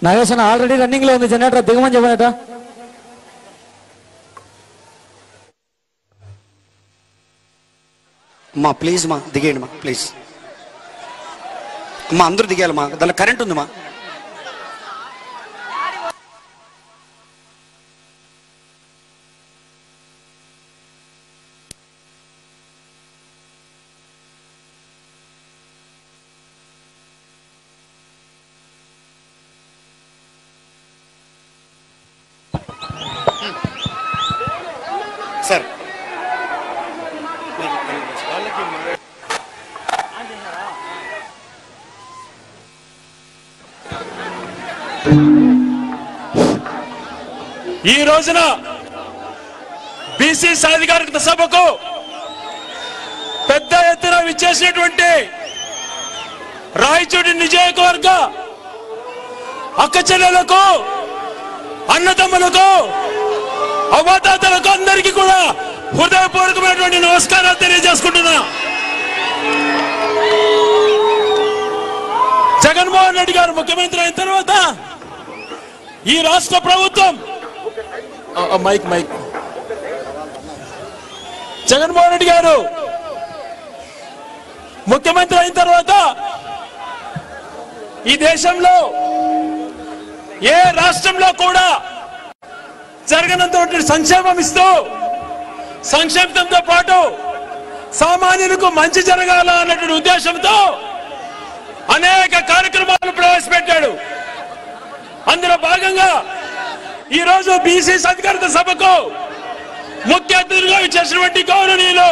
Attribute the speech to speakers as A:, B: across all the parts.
A: Nageswara already running లో ఉంది generator దిగమని చెప్పనట.
B: అమ్మా ప్లీజ్ మా దిగేయండి మా ప్లీజ్ అమ్మా అందరూ దిగాలి మా దానిలో కరెంట్ ఉంది మా. సార్
C: ఈ రోజున బీసీ సాధికారికత సభకు పెద్ద ఎత్తున విచ్చేసినటువంటి రాయచోటి నియోజకవర్గ అక్క చెల్లెలకు, అన్నదమ్ములకు, అవ్వాతాతలకు అందరికీ కూడా హృదయపూర్వకమైనటువంటి నమస్కారాలు తెలియజేసుకుంటున్నా. జగన్మోహన్ రెడ్డి గారు ముఖ్యమంత్రి అయిన తర్వాత ఈ రాష్ట్ర ప్రభుత్వం మైక్ జగన్మోహన్ రెడ్డి గారు ముఖ్యమంత్రి అయిన తర్వాత ఈ దేశంలో ఏ రాష్ట్రంలో కూడా జరగనంత సంక్షేమం ఇస్తూ, సంక్షేమంతో పాటు సామాన్యులకు మంచి జరగాల అన్నటువంటి ఉద్దేశంతో అనేక కార్యక్రమాలు ప్రవేశపెట్టాడు. అందులో భాగంగా ఈ రోజు బీసీ సాధికారికత సభకు ముఖ్య అతిథులుగా చేసినటువంటి గౌరవనీయులు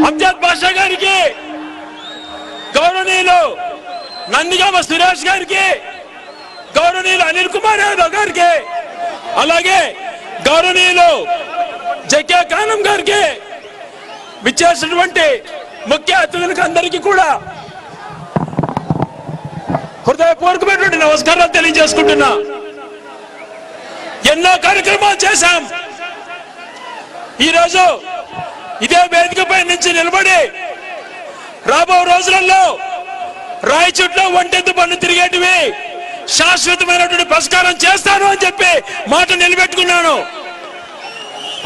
C: అంజద్ బాషా గారికి, గౌరవనీయులు నందిగామ సురేష్ గారికి, గౌరవనీయులు అనిల్ కుమార్ యాదవ్ గారికి, అలాగే గౌరవనీయులు జక్యా ఖానం గారికి విచ్చేసినటువంటి ముఖ్య అతిథులకు అందరికీ కూడా హృదయపూర్వకమైనటువంటి నమస్కారాలు తెలియజేసుకుంటున్నా. ఎన్నో కార్యక్రమాలు చేశాం. ఈరోజు ఇదే వేదికపై నుంచి నిలబడి రాబో రోజులలో రాయచోట్లో ఒంటెత్తు బండ్లు తిరిగేటివి శాశ్వతమైనటువంటి పరిష్కారం చేస్తాను అని చెప్పి మాట నిలబెట్టుకున్నాను.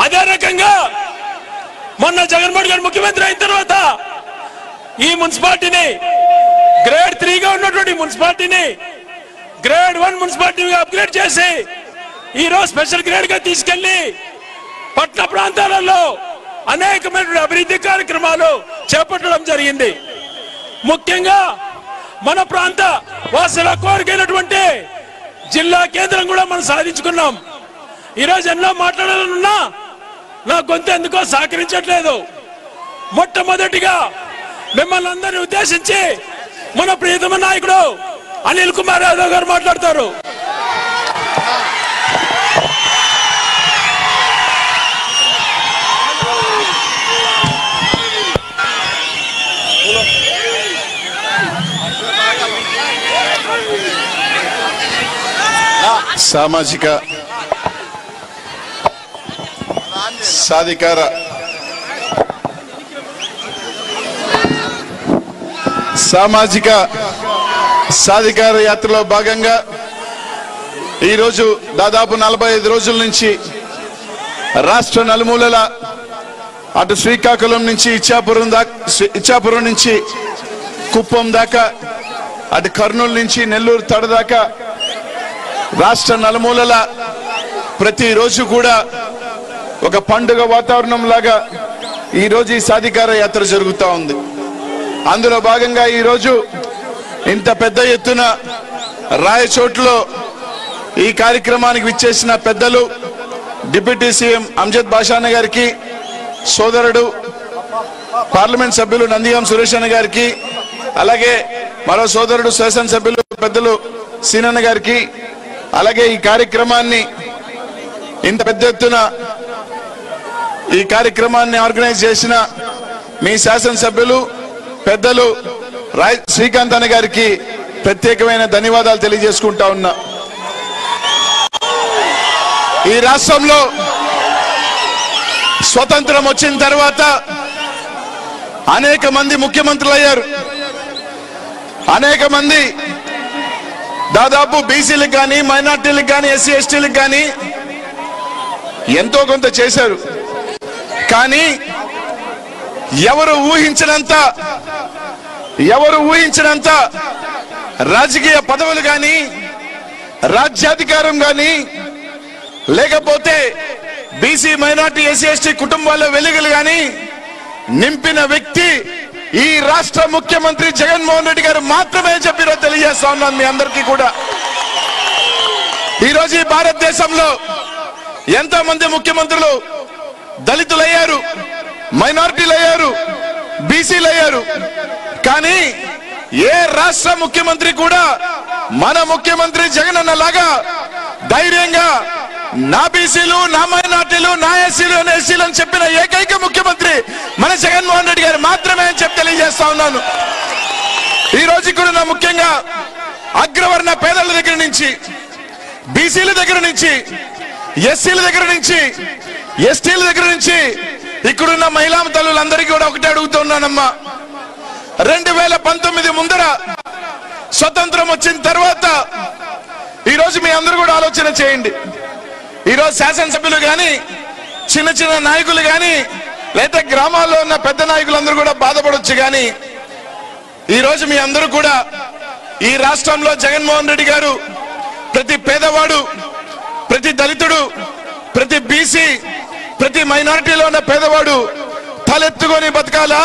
C: అదే రకంగా మొన్న జగన్మోహన్ గారు ముఖ్యమంత్రి అయిన తర్వాత ఈ మున్సిపాలిటీని గ్రేడ్ 3గా ఉన్నటువంటి మున్సిపాలిటీని గ్రేడ్ 1 మున్సిపాలిటీగా అప్గ్రేడ్ చేసి ఈ రోజు స్పెషల్ గ్రేడ్ గా తీసుకెళ్లి పట్టణ ప్రాంతాలలో అనేకమైన అభివృద్ధి కార్యక్రమాలు చేపట్టడం జరిగింది. ముఖ్యంగా మన ప్రాంత వాసుల కోరికైనటువంటి జిల్లా కేంద్రం కూడా మనం సాధించుకున్నాం. ఈరోజు ఎన్నో మాట్లాడాలనున్నా నా గొంతు ఎందుకో సహకరించట్లేదు. మొట్టమొదటిగా మిమ్మల్ని అందరినీ ఉద్దేశించి మన ప్రియతమ నాయకుడు అనిల్ కుమార్ యాదవ్ గారు మాట్లాడతారు.
D: సామాజిక సాధికార యాత్రలో భాగంగా ఈరోజు దాదాపు 45 రోజుల నుంచి రాష్ట్ర నలుమూలల అటు శ్రీకాకుళం నుంచి ఇచ్చాపురం నుంచి కుప్పం దాకా, అటు కర్నూలు నుంచి నెల్లూరు తడ దాకా రాష్ట్ర నలుమూలల ప్రతిరోజు కూడా ఒక పండుగ వాతావరణం లాగా ఈరోజు ఈ సాధికార యాత్ర జరుగుతూ ఉంది. అందులో భాగంగా ఈరోజు ఇంత పెద్ద ఎత్తున రాయచోట్లో ఈ కార్యక్రమానికి విచ్చేసిన పెద్దలు డిప్యూటీ సీఎం అంజద్ బాషా అన్న గారికి, సోదరుడు పార్లమెంట్ సభ్యులు నందిగాం సురేష్ అన్న గారికి, అలాగే మరో సోదరుడు శాసనసభ్యులు పెద్దలు సీనన్న గారికి, అలాగే ఈ కార్యక్రమాన్ని ఇంత పెద్ద ఎత్తున ఈ కార్యక్రమాన్ని ఆర్గనైజ్ చేసిన మీ శాసనసభ్యులు పెద్దలు శ్రీకాంత్ అన్న గారికి ప్రత్యేకమైన ధన్యవాదాలు తెలియజేసుకుంటా ఉన్నా. ఈ రాష్ట్రంలో స్వతంత్రం వచ్చిన తర్వాత అనేక మంది ముఖ్యమంత్రులు అయ్యారు. అనేక మంది దాదాపు బీసీలకు కానీ, మైనార్టీలకు కానీ, ఎస్సీ ఎస్టీలకు కానీ ఎంతో కొంత చేశారు. కానీ ఎవరు ఊహించినంత రాజకీయ పదవులు కానీ, రాజ్యాధికారం కానీ, లేకపోతే బీసీ, మైనార్టీ, ఎస్సీ ఎస్టీ కుటుంబాల్లో వెలుగులు కానీ నింపిన వ్యక్తి ఈ రాష్ట్ర ముఖ్యమంత్రి జగన్మోహన్ రెడ్డి గారు మాత్రమే చెప్పిరో తెలియజేస్తా ఉన్నాను మీ అందరికీ కూడా. ఈరోజు ఈ భారతదేశంలో ఎంతో మంది ముఖ్యమంత్రులు దళితులు అయ్యారు, మైనారిటీలు అయ్యారు, బీసీలు అయ్యారు. కానీ ఏ రాష్ట్ర ముఖ్యమంత్రి కూడా మన ముఖ్యమంత్రి జగన్ అన్నలాగా ధైర్యంగా నా బీసీలు, నా మైనార్టీలు, నా ఎస్సీలు, ఎస్సీలు అని చెప్పిన ఏకైక ముఖ్యమంత్రి మన జగన్మోహన్ రెడ్డి గారు మాత్రమే అని చెప్పి తెలియజేస్తా ఉన్నాను. ఈ రోజు కూడా ముఖ్యంగా అగ్రవర్ణ పేదల దగ్గర నుంచి, బీసీల దగ్గర నుంచి, ఎస్సీల దగ్గర నుంచి, ఎస్టీల దగ్గర నుంచి ఇక్కడున్న మహిళా తల్లులందరికీ కూడా ఒకటే అడుగుతున్నానమ్మా. 2019 ముందర స్వతంత్రం వచ్చిన తర్వాత ఈరోజు మీ అందరూ కూడా ఆలోచన చేయండి. ఈరోజు శాసనసభ్యులు కానీ, చిన్న చిన్న నాయకులు కానీ, లేదా గ్రామాల్లో ఉన్న పెద్ద నాయకులందరూ కూడా బాధపడొచ్చు. కానీ ఈరోజు మీ అందరూ కూడా ఈ రాష్ట్రంలో జగన్మోహన్ రెడ్డి గారు ప్రతి పేదవాడు, ప్రతి దళితుడు, ప్రతి బీసీ, ప్రతి మైనారిటీలో ఉన్న పేదవాడు తలెత్తుకొని బతకాలా,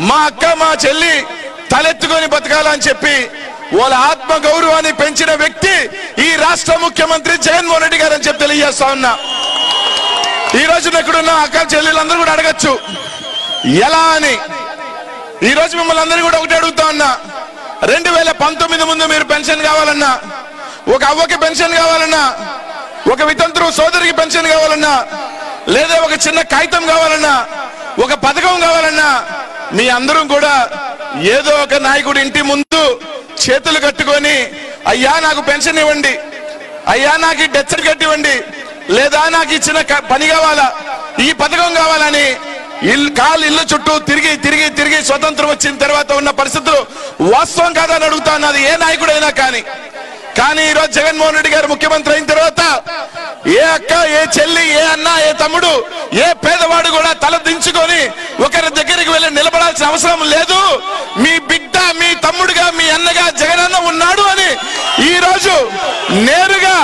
D: మా అక్క మా చెల్లి తలెత్తుకొని బతకాలా అని చెప్పి వాళ్ళ ఆత్మ గౌరవాన్ని పెంచిన వ్యక్తి ఈ రాష్ట్ర ముఖ్యమంత్రి జగన్మోహన్ రెడ్డి గారు అని చెప్పి తెలియజేస్తా ఉన్నా. ఈ రోజు ఇక్కడున్న అక్క చెల్లెలందరూ కూడా అడగచ్చు ఎలా అని. ఈ రోజు మిమ్మల్ని అందరూ కూడా ఒకటి అడుగుతా ఉన్నా. 2019 ముందు మీరు పెన్షన్ కావాలన్నా, ఒక అవ్వకి పెన్షన్ కావాలన్నా, ఒక వితంతు సోదరికి పెన్షన్ కావాలన్నా, లేదా ఒక చిన్న కాగితం కావాలన్నా, ఒక పథకం కావాలన్నా, మీ అందరూ కూడా ఏదో ఒక నాయకుడి ఇంటి ముందు చేతులు కట్టుకొని అయ్యా నాకు పెన్షన్ ఇవ్వండి, అయ్యా నాకు ఈ డెత్ సర్టిఫికేట్ ఇవ్వండి, లేదా నాకు ఇచ్చిన పని కావాలా, ఈ పథకం కావాలని ఇల్లు చుట్టూ తిరిగి తిరిగి తిరిగి స్వతంత్రం వచ్చిన తర్వాత ఉన్న పరిస్థితులు వాస్తవం కాదని అడుగుతా ఉన్నది ఏ నాయకుడైనా. కానీ ఈరోజు జగన్మోహన్ రెడ్డి గారు ముఖ్యమంత్రి అయిన తర్వాత ఏ అక్క, ఏ చెల్లి, ఏ అన్న, ఏ తమ్ముడు, ఏ పేదవాడు కూడా తల దించుకొని ఒకరి దగ్గరికి వెళ్ళి నిలబడాల్సిన అవసరం లేదు. మీ బిడ్డ, మీ తమ్ముడుగా, మీ అన్నగా జగనన్న ఉన్నాడు అని ఈ రోజు నేరుగా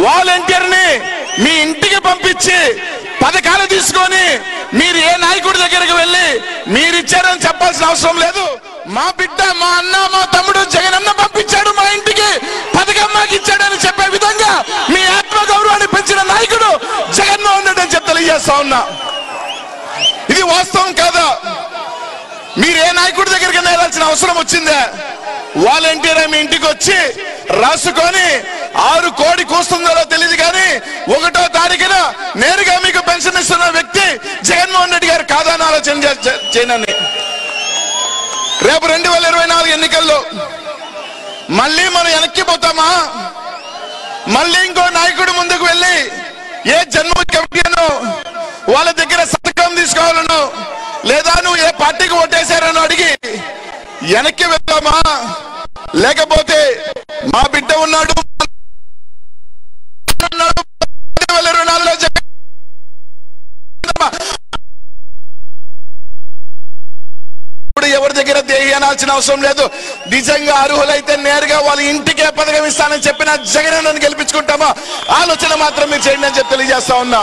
D: వాలంటీర్ ని మీ ఇంటికి పంపించి పథకాలు తీసుకొని మీరు ఏ నాయకుడి దగ్గరికి వెళ్ళి మీరు ఇచ్చారని చెప్పాల్సిన అవసరం లేదు. మా బిడ్డ, మా అన్న, మా తమ్ముడు జగనన్న పంపించాడు మా ఇంటికి, పథకం మాకు ఇచ్చాడని చెప్పే విధంగా మీ ఆత్మ గౌరవాన్ని పెంచిన నాయకుడు జగన్మోహన్ రెడ్డి అని చెప్పి తెలియజేస్తా ఉన్నా. ఇది వాస్తవం కాదా? మీరు ఏ నాయకుడి దగ్గరికి వెళ్ళాల్సిన అవసరం వచ్చిందే? వాలంటీర్ మీ ఇంటికి వచ్చి రాసుకొని 6 కోడి కూస్తుందో తెలియదు కానీ 1వ తారీఖున నేరుగా మీకు పెన్షన్ ఇస్తున్న వ్యక్తి జగన్మోహన్ రెడ్డి గారు కాదా అని ఆలోచన చేయనని. రేపు 2024 ఎన్నికల్లో మళ్ళీ మనం వెనక్కి పోతామా? మళ్ళీ ఇంకో నాయకుడు ముందుకు వెళ్ళి ఏ జన్మ కమిటీనో వాళ్ళ దగ్గర సంతకం తీసుకోవాలనో, లేదా నువ్వు ఏ పార్టీకి ఓటేశారనో అడిగి వెనక్కి వెళ్తామా? లేకపోతే మా బిడ్డ ఉన్నాడు, 2024లో ఎవరి దగ్గర దేహి అనాల్సిన అవసరం లేదు. నిజంగా అర్హులైతే నేరుగా వాళ్ళ ఇంటికే పథకం ఇస్తానని చెప్పిన జగనన్నను గెలిపించుకుంటామా? ఆలోచన మాత్రం మీరు చేయండి అని చెప్పి తెలియజేస్తా ఉన్నా.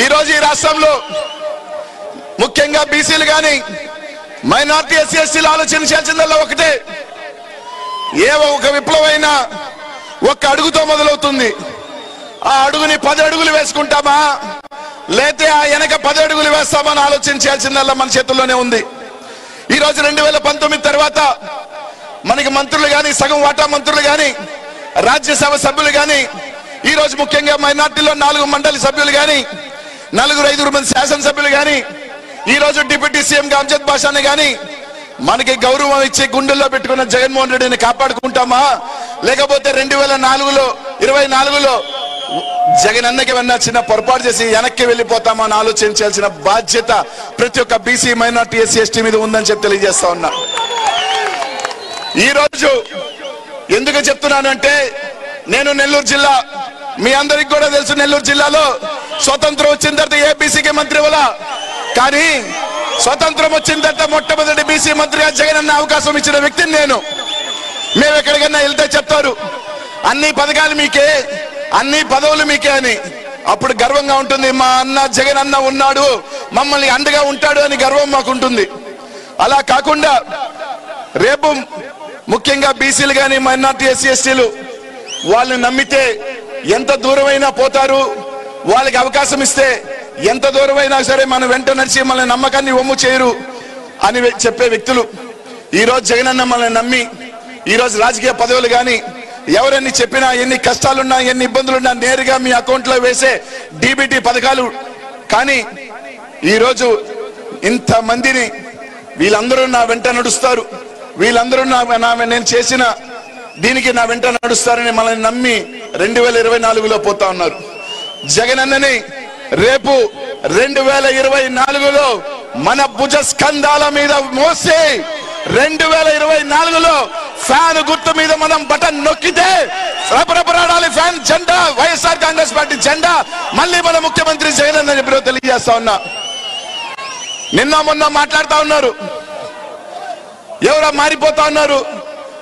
D: ఈ రోజు ఈ రాష్ట్రంలో ముఖ్యంగా బీసీలు కానీ, మైనార్టీ, ఎస్సీ ఎస్టీలు ఆలోచించాల్సిందల్లా ఒకటే. ఏ ఒక విప్లవైనా ఒక్క అడుగుతో మొదలవుతుంది. ఆ అడుగుని 10 అడుగులు వేసుకుంటామా, లేతే ఆ వెనక 10 అడుగులు వేస్తామని ఆలోచించాల్సిందల్లా మన చేతుల్లోనే ఉంది. ఈ రోజు 2019 తర్వాత మనకి మంత్రులు కానీ, సగం వాటా మంత్రులు కానీ, రాజ్యసభ సభ్యులు కానీ, ఈ రోజు ముఖ్యంగా మైనార్టీలో 4 మండలి సభ్యులు కానీ, 4-5 మంది శాసనసభ్యులు కానీ, ఈ రోజు డిప్యూటీ సీఎం అమ్జద్ బాషాని కానీ మనకి గౌరవం ఇచ్చి గుండెల్లో పెట్టుకున్న జగన్మోహన్ రెడ్డిని కాపాడుకుంటామా? లేకపోతే 2024లో జగన్ అన్నకి ఏమన్నా చిన్న పొరపాటు చేసి వెనక్కి వెళ్ళిపోతామా అని ఆలోచించాల్సిన బాధ్యత ప్రతి ఒక్క బీసీ మైనార్టీ ఎస్సీ ఎస్టీ మీద ఉందని చెప్పి తెలియజేస్తా ఉన్నా. ఈ రోజు ఎందుకు చెప్తున్నానంటే, నేను నెల్లూరు జిల్లా, మీ అందరికి కూడా తెలుసు, నెల్లూరు జిల్లాలో స్వతంత్రం వచ్చిన తర్వాత ఏ బీసీకి మంత్రి ఇవ్వాలా, కానీ స్వతంత్రం వచ్చిన తర్వాత మొట్టమొదటి బీసీ మంత్రిగా జగన్ అన్న అవకాశం ఇచ్చిన వ్యక్తిని నేను. మేము ఎక్కడికన్నా వెళ్తే చెప్తారు అన్ని పథకాలు మీకే, అన్ని పదవులు మీకే అని. అప్పుడు గర్వంగా ఉంటుంది, మా అన్న జగన్ అన్న ఉన్నాడు, మమ్మల్ని అండగా ఉంటాడు అని గర్వం మాకుంటుంది. అలా కాకుండా రేపు ముఖ్యంగా బీసీలు కానీ మైనార్టీ ఎస్సీ ఎస్టీలు వాళ్ళని నమ్మితే ఎంత దూరమైనా పోతారు, వాళ్ళకి అవకాశం ఇస్తే ఎంత దూరమైనా సరే మన వెంట నడిచి మన నమ్మకాన్ని ఒమ్ము చేయరు అని చెప్పే వ్యక్తులు ఈరోజు జగన్ అన్న మనల్ని నమ్మి ఈరోజు రాజకీయ పదవులు కానీ ఎవరన్నీ చెప్పినా, ఎన్ని కష్టాలున్నా ఎన్ని ఇబ్బందులున్నా నేరుగా మీ అకౌంట్లో వేసే డీబీటీ పథకాలు, కానీ ఈరోజు ఇంతమందిని వీళ్ళందరూ నా వెంట నడుస్తారు, వీళ్ళందరూ నేను చేసిన దీనికి నా వెంట నడుస్తారని మనల్ని నమ్మి 2024లో పోతా ఉన్నారు. జగన్ అన్నని రేపు 2024లో మన భుజ స్కంధాల మీద మోసి 2024లో ఫ్యాన్ గుర్తు మీద మనం బటన్ నొక్కితే రపరపరాడాలి ఫ్యాన్ జెండా, వైఎస్ఆర్ కాంగ్రెస్ పార్టీ జెండా, మళ్ళీ మన ముఖ్యమంత్రి జగన్ అన్న చెప్పి తెలియజేస్తా ఉన్నా. నిన్న మొన్న మాట్లాడుతా ఉన్నారు, ఎవరో మారిపోతా ఉన్నారు,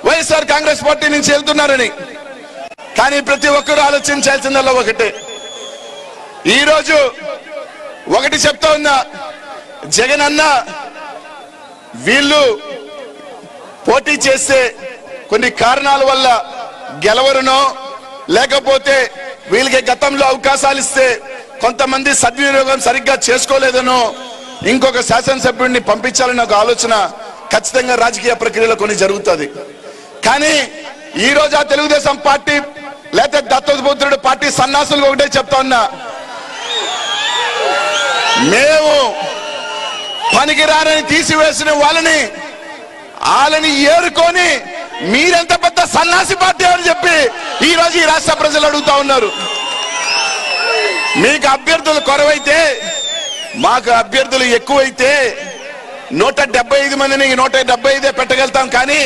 D: వైఎస్ఆర్ కాంగ్రెస్ పార్టీ నుంచి వెళ్తున్నారని. కానీ ప్రతి ఒక్కరూ ఆలోచించాల్సిందల్లా ఒకటే, ఈరోజు ఒకటి చెప్తా ఉన్నా, జగన్ అన్న వీళ్ళు పోటీ చేస్తే కొన్ని కారణాల వల్ల గెలవరునో, లేకపోతే వీళ్ళకి గతంలో అవకాశాలు ఇస్తే కొంతమంది సద్వినియోగం సరిగ్గా చేసుకోలేదనో ఇంకొక శాసనసభ్యుడిని పంపించాలని ఒక ఆలోచన ఖచ్చితంగా రాజకీయ ప్రక్రియలో కొన్ని జరుగుతుంది. కానీ ఈ రోజు ఆ తెలుగుదేశం పార్టీ లేకపోతే దత్తపుత్రుడు పార్టీ సన్నాసులు ఒకటే చెప్తా ఉన్నా, మేము పనికిరారని తీసివేసిన వాళ్ళని ఏరుకొని మీరెంత పెద్ద సన్నాసి పార్టీ అని చెప్పి ఈ రోజు ఈ రాష్ట్ర ప్రజలు అడుగుతా ఉన్నారు. మీకు అభ్యర్థులు కొరవైతే, మాకు అభ్యర్థులు ఎక్కువైతే 175 మందిని 175 పెట్టగలుగుతాం, కానీ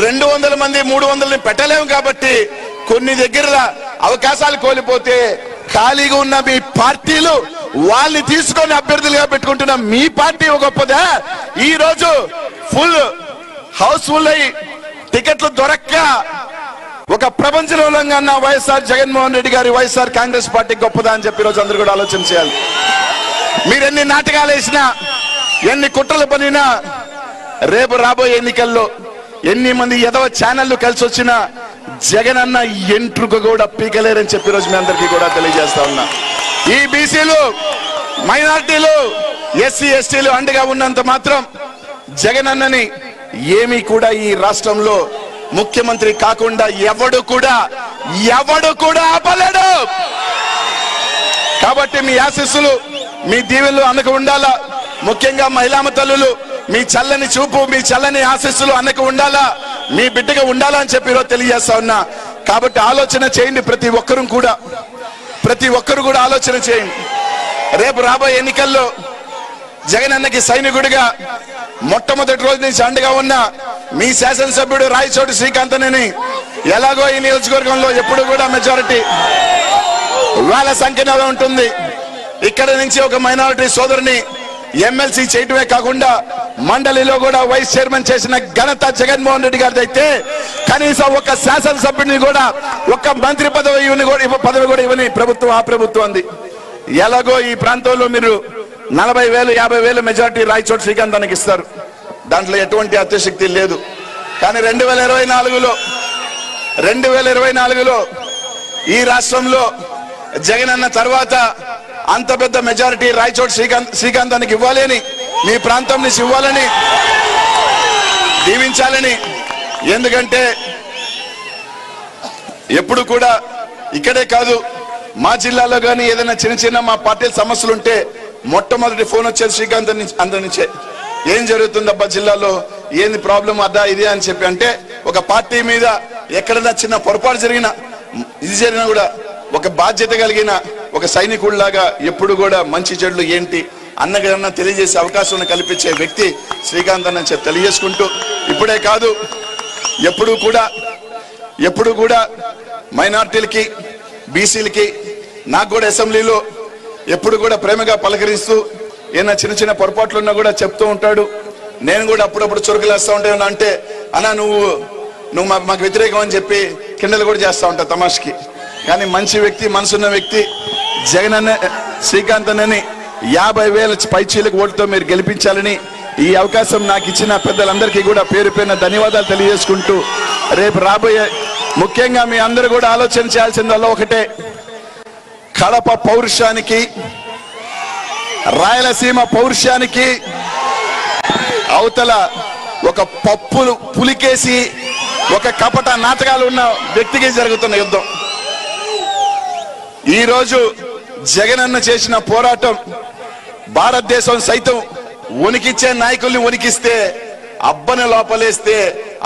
D: 200 మంది 300ని పెట్టలేము. కాబట్టి కొన్ని దగ్గర అవకాశాలు కోల్పోతే ఖాళీగా ఉన్న మీ పార్టీలు వాళ్ళని తీసుకొని అభ్యర్థులుగా పెట్టుకుంటున్న మీ పార్టీ గొప్పదా? ఈ రోజు ఫుల్ హౌస్ఫుల్ అయ్యి టికెట్లు దొరక్క ఒక ప్రపంచంలో ఉన్న వైఎస్ఆర్ జగన్మోహన్ రెడ్డి గారి వైఎస్ఆర్ కాంగ్రెస్ పార్టీ గొప్పదా అని చెప్పి రోజు అందరూ కూడా ఆలోచన చేయాలి. మీరు ఎన్ని నాటకాలు వేసినా, ఎన్ని కుట్రలు పనినా, రేపు రాబోయే ఎన్నికల్లో ఎన్ని మంది ఎదవ ఛానళ్లు కలిసి వచ్చినా జగన్ అన్న ఎంట్రుక కూడా పీకలేరని చెప్పి రోజు మీ అందరికీ కూడా తెలియజేస్తా ఉన్నా. ఈ బీసీలు మైనార్టీలు ఎస్సీ ఎస్టీలు అండగా ఉన్నంత మాత్రం జగన్ అన్నని ఏమీ కూడా ఈ రాష్ట్రంలో ముఖ్యమంత్రి కాకుండా ఎవడు కూడా ఆపలేడు. కాబట్టి మీ ఆశీస్సులు, మీ దీవెనలు అన్నకు ఉండాలా. ముఖ్యంగా మహిళా తల్లులు మీ చల్లని చూపు, మీ చల్లని ఆశీస్సులు అన్నకు ఉండాలా, మీ బిడ్డగా ఉండాలా అని చెప్పి ఈరోజు తెలియజేస్తా ఉన్నా. కాబట్టి ఆలోచన చేయండి, ప్రతి ఒక్కరు కూడా ఆలోచన చేయండి. రేపు రాబోయే ఎన్నికల్లో జగన్ అన్నకి సైనికుడిగా మొట్టమొదటి రోజు నుంచి అండగా ఉన్న మీ శాసనసభ్యుడు రాయచోటి శ్రీకాంత్ అని ఎలాగో ఈ నియోజకవర్గంలో ఎప్పుడు కూడా మెజారిటీ వేల సంఖ్యలో ఉంటుంది. ఇక్కడ నుంచి ఒక మైనారిటీ సోదరుని ఎమ్మెల్సీ చేయటమే కాకుండా మండలిలో కూడా వైస్ చైర్మన్ చేసిన ఘనత జగన్మోహన్ రెడ్డి గారిది అయితే, కనీసం ఒక శాసనసభ్యుడిని కూడా, ఒక మంత్రి పదవి కూడా ఇవ్వని ప్రభుత్వం ఆ ప్రభుత్వం అంది. ఎలాగో ఈ ప్రాంతంలో మీరు 40,000 50,000 మెజారిటీ రాయచోటి శ్రీకాంత్ అన్నకి ఇస్తారు, దాంట్లో ఎటువంటి అత్యశక్తి లేదు. కానీ 2024లో ఈ రాష్ట్రంలో జగన్ అన్న తర్వాత అంత పెద్ద మెజారిటీ రాయచోటి శ్రీకాంత్ అన్నకి ఇవ్వాలి అని, మీ ప్రాంతం నుంచి ఇవ్వాలని, దీవించాలని. ఎందుకంటే ఎప్పుడు కూడా ఇక్కడే కాదు, మా జిల్లాలో కానీ ఏదైనా చిన్న మా పార్టీ సమస్యలు ఉంటే మొట్టమొదటి ఫోన్ వచ్చేది శ్రీకాంత్ అందరి నుంచే. ఏం జరుగుతుందబ్బా జిల్లాలో, ఏంది ప్రాబ్లం అదా ఇది అని చెప్పి అంటే, ఒక పార్టీ మీద ఎక్కడైనా చిన్న పొరపాటు జరిగినా, ఇది జరిగినా కూడా ఒక బాధ్యత కలిగిన ఒక సైనికుడిలాగా ఎప్పుడు కూడా మంచి చెడులు ఏంటి అన్నగన్నా తెలియజేసే అవకాశం కల్పించే వ్యక్తి శ్రీకాంత్ అన్న తెలియజేసుకుంటూ, ఇప్పుడే కాదు ఎప్పుడు కూడా మైనార్టీలకి బీసీలకి నాకు కూడా అసెంబ్లీలో ఎప్పుడు కూడా ప్రేమగా పలకరిస్తూ ఏమైనా చిన్న చిన్న పొరపాట్లు ఉన్నా కూడా చెప్తూ ఉంటాడు. నేను కూడా అప్పుడప్పుడు చురుకులేస్తూ ఉంటాను. అంటే అన్నా నువ్వు మాకు వ్యతిరేకం అని చెప్పి కిండలు కూడా చేస్తూ ఉంటా తమాష్కి. కానీ మంచి వ్యక్తి, మనసున్న వ్యక్తి జగన్ అన్న శ్రీకాంత్ అన్నని 50,000 పైచీలకు ఓటుతో మీరు గెలిపించాలని ఈ అవకాశం నాకు ఇచ్చిన పెద్దలందరికీ కూడా పేరు పేరున ధన్యవాదాలు తెలియజేసుకుంటూ, రేపు రాబోయే ముఖ్యంగా మీ అందరూ కూడా ఆలోచన చేయాల్సిందల్లా ఒకటే, కడప పౌరుషానికి రాయలసీమ పౌరుషానికి అవతల ఒక పప్పులు పులికేసి ఒక కపట నాటకాలు ఉన్న వ్యక్తికి జరుగుతున్న యుద్ధం. ఈరోజు జగనన్న చేసిన పోరాటం భారతదేశం సైతం వణికిచ్చే నాయకుల్ని వణికిస్తే, అబ్బను లోపలేస్తే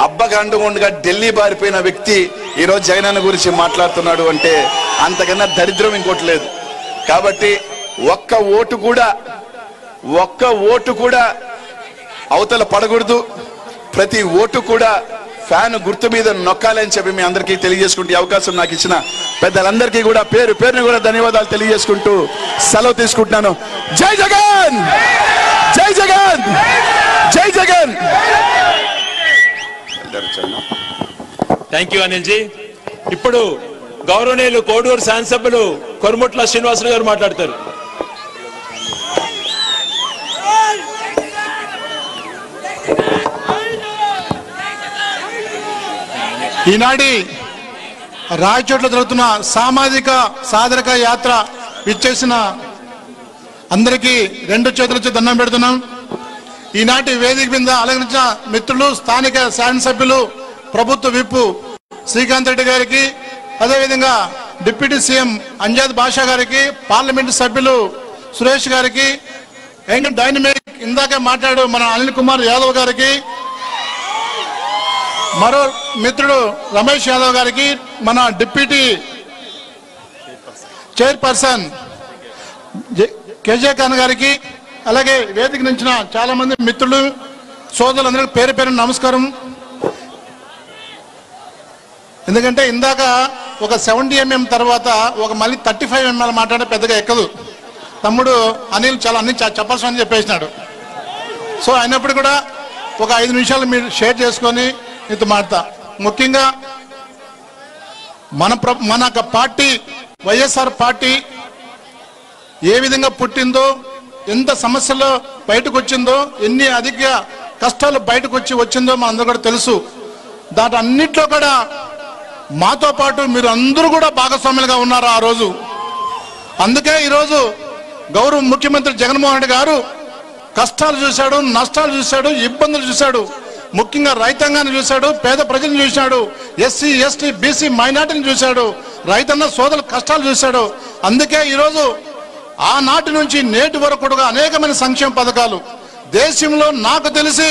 D: అబ్బకు అండుగుండగా ఢిల్లీ బారిపోయిన వ్యక్తి ఈరోజు జగనన్న గురించి మాట్లాడుతున్నాడు అంటే అంతకన్నా దరిద్రం ఇంకోటి లేదు. కాబట్టి ఒక్క ఓటు కూడా అవతల పడకూడదు. ప్రతి ఓటు కూడా ఫ్యాన్ గుర్తు మీద నొక్కాలని చెప్పి మీ అందరికీ తెలియజేసుకుంటూ ఈ అవకాశం నాకు ఇచ్చిన పెద్దలందరికీ కూడా పేరు పేరుని కూడా ధన్యవాదాలు తెలియజేసుకుంటూ సెలవు తీసుకుంటున్నాను. జై జగన్, జై జగన్, జై జగన్.
C: Thank you Anil ji. ఇప్పుడు గౌరవనీయులు కోడూరు శాసనసభ్యులు కొరుముట్ల శ్రీనివాసులు గారు మాట్లాడతారు.
E: ఈనాటి రాయచోట్ల జరుగుతున్న సామాజిక సాధక యాత్ర ఇచ్చేసిన అందరికీ 2 చేతులతో దండం పెడుతున్నాం. ఈనాటి వేదిక మీద అలంకరించిన మిత్రులు, స్థానిక శాసనసభ్యులు, ప్రభుత్వ విప్ శ్రీకాంత్ రెడ్డి గారికి, అదేవిధంగా డిప్యూటీ సీఎం అంజాద్ బాషా గారికి, పార్లమెంటు సభ్యులు సురేష్ గారికి, డైనమిక్ ఇందాక మాట్లాడు మన అనిల్ కుమార్ యాదవ్ గారికి, మరో మిత్రుడు రమేష్ యాదవ్ గారికి, మన డిప్యూటీ చైర్పర్సన్ కేజే ఖాన్ గారికి, అలాగే వేదిక నుంచిన చాలా మంది మిత్రులు సోదరులందరికీ పేరు పేరు నమస్కారం. ఎందుకంటే ఇందాక ఒక 70 mm తర్వాత ఒక మళ్ళీ 35 mm మాట్లాడే పెద్దగా ఎక్కదు. తమ్ముడు అనిల్ చాలా అన్ని చెప్పాల్సి చెప్పేసినాడు. సో అయినప్పుడు కూడా ఒక 5 నిమిషాలు మీరు షేర్ చేసుకొని ఇంత మాట్లాడతా. ముఖ్యంగా మన పార్టీ వైఎస్ఆర్ పార్టీ ఏ విధంగా పుట్టిందో, ఎంత సమస్యలు బయటకు వచ్చిందో, ఎన్ని అధిక కష్టాలు బయటకు వచ్చిందో మనందరూ కూడా తెలుసు. దాని అన్నిట్లో కూడా మాతో పాటు మీరు అందరూ కూడా భాగస్వాములుగా ఉన్నారు ఆ రోజు. అందుకే ఈరోజు గౌరవ ముఖ్యమంత్రి జగన్మోహన్ రెడ్డి గారు కష్టాలు చూశాడు, నష్టాలు చూశాడు, ఇబ్బందులు చూశాడు. ముఖ్యంగా రైతాంగాన్ని చూశాడు, పేద ప్రజలను చూశాడు, ఎస్సీ ఎస్టీ బీసీ మైనార్టీని చూశాడు, రైతన్న సోదరుల కష్టాలు చూశాడు. అందుకే ఈరోజు ఆనాటి నుంచి నేటి వరకు కూడా అనేకమైన సంక్షేమ పథకాలు దేశంలో నాకు తెలిసి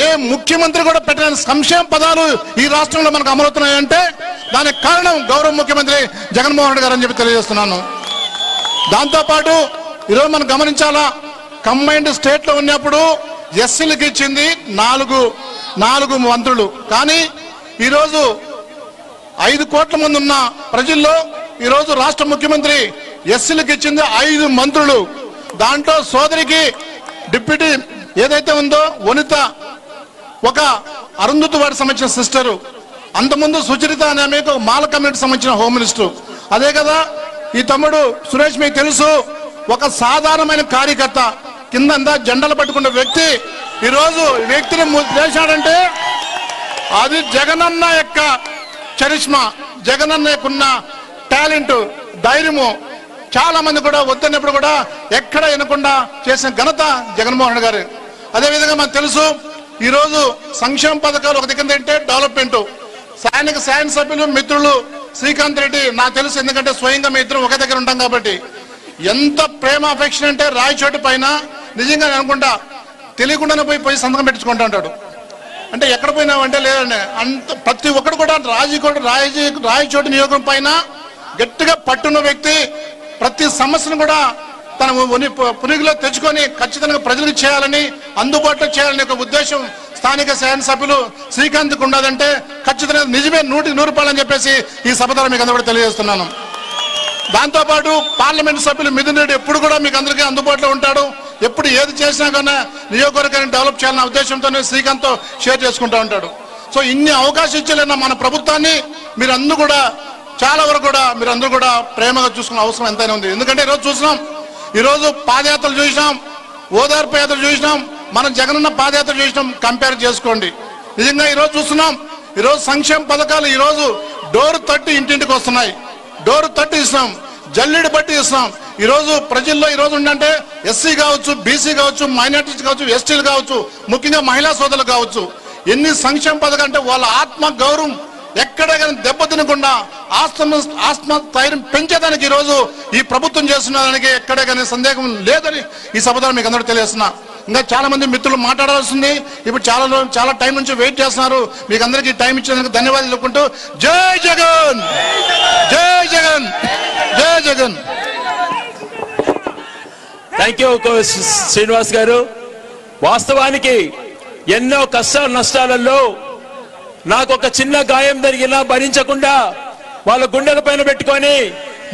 E: ఏ ముఖ్యమంత్రి కూడా పెట్టిన సంక్షేమ పదాలు ఈ రాష్ట్రంలో మనకు అమలవుతున్నాయంటే దానికి కారణం గౌరవ ముఖ్యమంత్రి జగన్మోహన్ రెడ్డి గారు అని చెప్పి తెలియజేస్తున్నాను. దాంతోపాటు ఈరోజు మనం గమనించాలా, కంబైన్డ్ స్టేట్ లో ఉన్నప్పుడు ఎస్సీలకు ఇచ్చింది 4 మంత్రులు. కానీ ఈరోజు 5 కోట్ల మంది ఉన్న ప్రజల్లో ఈరోజు రాష్ట్ర ముఖ్యమంత్రి ఎస్సీలకు ఇచ్చింది 5 మంత్రులు. దాంట్లో సోదరికి డిప్యూటీ ఏదైతే ఉందో వనిత, ఒక అరుంధతి వారికి సంబంధించిన సిస్టరు, అంతకుముందు సుచరిత అనే ఆమెకు మాల కమ్యూనిటీకి సంబంధించిన హోమ్ మినిస్టర్. అదే కదా ఈ తమ్ముడు సురేష్, మీకు తెలుసు, ఒక సాధారణమైన కార్యకర్త కింద జెండాలు పట్టుకున్న వ్యక్తి ఈరోజు వ్యక్తిని చేశాడంటే అది జగనన్న యొక్క చరిష్మా, జగనన్నకున్న టాలెంట్, ధైర్యము. చాలా మంది కూడా వద్దన్నప్పుడు కూడా ఎక్కడ వినకుండా చేసిన ఘనత జగన్మోహన్ గారు. అదేవిధంగా మనకు తెలుసు ఈరోజు సంక్షేమ పథకాలు ఒక దగ్గర అంటే డెవలప్మెంట్. స్థానిక శాసనసభ్యులు మిత్రులు శ్రీకాంత్ రెడ్డి నాకు తెలుసు, ఎందుకంటే స్వయంగా మీ ఇద్దరు ఒక దగ్గర ఉంటాం కాబట్టి. ఎంత ప్రేమ అఫెక్షన్ అంటే రాయచోటి పైన నిజంగా అనుకుంటా తెలియకుండానే పోయి సంతకం పెట్టించుకుంటా ఉంటాడు. అంటే ఎక్కడ పోయినావంటే లేదండి, అంత ప్రతి ఒక్కరు కూడా రాయచోటి నియోగం పైన గట్టిగా పట్టున్న వ్యక్తి. ప్రతి సమస్యను కూడా తన పునిగిలో తెచ్చుకొని ఖచ్చితంగా ప్రజలకు చేయాలని, అందుబాటులో చేయాలని ఒక ఉద్దేశం స్థానిక శాసనసభ్యులు శ్రీకాంత్కు ఉన్నదంటే ఖచ్చితంగా నిజమే 100% అని చెప్పేసి ఈ సభ ద్వారా మీకు అందరూ కూడా తెలియజేస్తున్నాను. దాంతోపాటు పార్లమెంట్ సభ్యులు మిథున్ రెడ్డి ఎప్పుడు కూడా మీకు అందరికీ అందుబాటులో ఉంటాడు. ఎప్పుడు ఏది చేసినా కన్నా నియోజకవర్గాన్ని డెవలప్ చేయాలన్న ఉద్దేశంతోనే శ్రీకాంత్తో షేర్ చేసుకుంటూ ఉంటాడు. సో ఇన్ని అవకాశం ఇచ్చలేన మన ప్రభుత్వాన్ని మీరు అందరూ కూడా చాలా వరకు కూడా మీరు అందరూ కూడా ప్రేమగా చూసుకునే అవసరం ఎంతైనా ఉంది. ఎందుకంటే ఈరోజు చూసినాం, ఈరోజు పాదయాత్రలు చూసినాం, ఓదార్పు యాత్రలు చూసినాం, మనం జగనన్న పాదయాత్ర చూసినాం. కంపేర్ చేసుకోండి. నిజంగా ఈరోజు చూస్తున్నాం, ఈరోజు సంక్షేమ పథకాలు ఈరోజు డోరు తట్టి ఇంటింటికి వస్తున్నాయి. డోరు తట్టి ఇస్తున్నాం, జల్లిడి బట్టి ఇస్తున్నాం. ఈరోజు ప్రజల్లో ఈరోజు ఉండంటే ఎస్సీ కావచ్చు, బీసీ కావచ్చు, మైనార్టీస్ కావచ్చు, ఎస్టీలు కావచ్చు, ముఖ్యంగా మహిళా సోదరులు కావచ్చు, ఎన్ని సంక్షేమ పథకాలు అంటే వాళ్ళ ఆత్మ గౌరవం ఎక్కడ కానీ దెబ్బతినకుండా ఆత్మ ధైర్యం పెంచేదానికి ఈరోజు ఈ ప్రభుత్వం చేస్తున్న దానికి ఎక్కడ కానీ సందేహం లేదని ఈ సభ ద్వారా మీకు అందరూ తెలియజేస్తున్నా. ఇంకా చాలా మంది మిత్రులు మాట్లాడాల్సింది. ఇప్పుడు చాలా టైం నుంచి వెయిట్ చేస్తున్నారు. మీకు అందరికీ టైం ఇచ్చినందుకు ధన్యవాదాలు చెప్పుకుంటూ జై జగన్, జై జగన్, జై జగన్.
C: థ్యాంక్ యూ శ్రీనివాస్ గారు. వాస్తవానికి ఎన్నో కష్టాలు నష్టాలలో నాకు ఒక చిన్న గాయం జరిగినా భరించకుండా వాళ్ళ గుండెల పైన పెట్టుకొని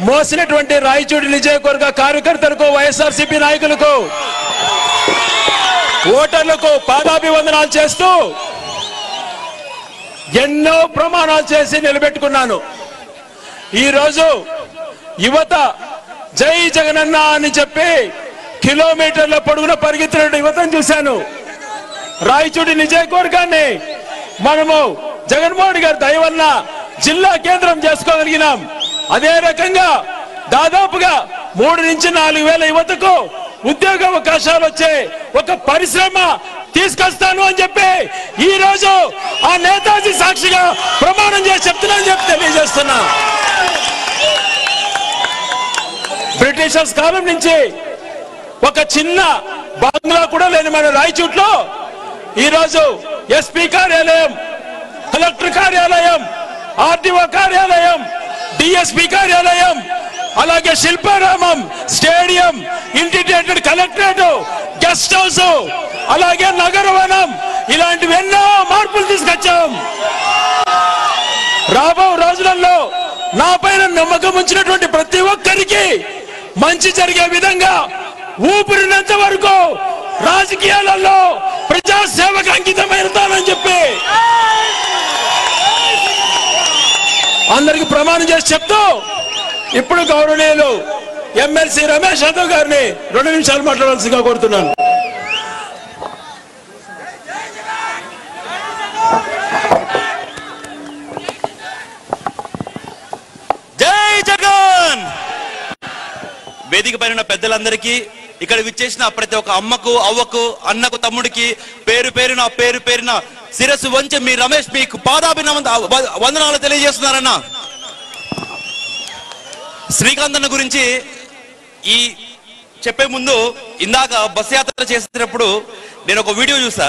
C: మోసినటువంటి రాయచూడి నియోజకవర్గ కార్యకర్తలకు, వైఎస్ఆర్సీపీ నాయకులకు, ఓటర్లకు పాదాభివందనాలు చేస్తూ ఎన్నో ప్రమాణాలు చేసి నిలబెట్టుకున్నాను. ఈరోజు యువత జై జగనన్న అని చెప్పి కిలోమీటర్ల పొడుగున పరిగెత్తిన యువతను చూశాను. రాయచూడి నియోజకవర్గాన్ని మనము జగన్మోహన్ గారి దయ వల్ల జిల్లా కేంద్రం చేసుకోగలిగినాం. అదే రకంగా దాదాపుగా 3 నుంచి 4 వేల యువతకు ఉద్యోగ అవకాశాలు వచ్చే ఒక పరిశ్రమ తీసుకొస్తాను అని చెప్పి ఈ రోజు ఆ నేతాజీ సాక్షిగా ప్రమాణం చేసి చెప్తున్నానని చెప్పి తెలియజేస్తున్నా. బ్రిటిషర్స్ కాలం నుంచి ఒక చిన్న బంగ్లా కూడా లేని మన రాయచూట్లో ఈరోజు ఎస్పీ కార్యాలయం, కలెక్టర్ కార్యాలయం, ఆర్డీఓ కార్యాలయం, డిఎస్పీ కార్యాలయం, అలాగే Shilparamam, stadium, integrated collectorate, guest house, అలాగే నగరవనం, ఇలాంటివి ఎన్నో మార్పులు తీసుకొచ్చాం. రాబో రోజులలో నా పైన నమ్మకం ఉంచినటువంటి ప్రతి ఒక్కరికి మంచి జరిగే విధంగా ఊపిరినంత వరకు రాజకీయాలలో ప్రజాసేవకు అంకితమైనతానని చెప్పి అందరికి ప్రమాణం చేసి చెప్తూ ఇప్పుడు గౌరవనీయులు ఎమ్మెల్సీ రమేష్ యాదవ్ గారిని 2 నిమిషాలు మాట్లాడాల్సిందిగా కోరుతున్నాను.
F: జై జగన్. వేదిక పైన పెద్దలందరికీ, ఇక్కడ విచ్చేసిన ప్రతి ఒక్క అమ్మకు, అవ్వకు, అన్నకు, తమ్ముడికి పేరు పేరున శిరస్సు వంచి మీ రమేష్ మీకు వందనాలు తెలియజేస్తున్నారన్న. శ్రీకాంత్ అన్న గురించి ఈ చెప్పే ముందు ఇందాక బస్ యాత్ర చేసేటప్పుడు నేను ఒక వీడియో చూసా.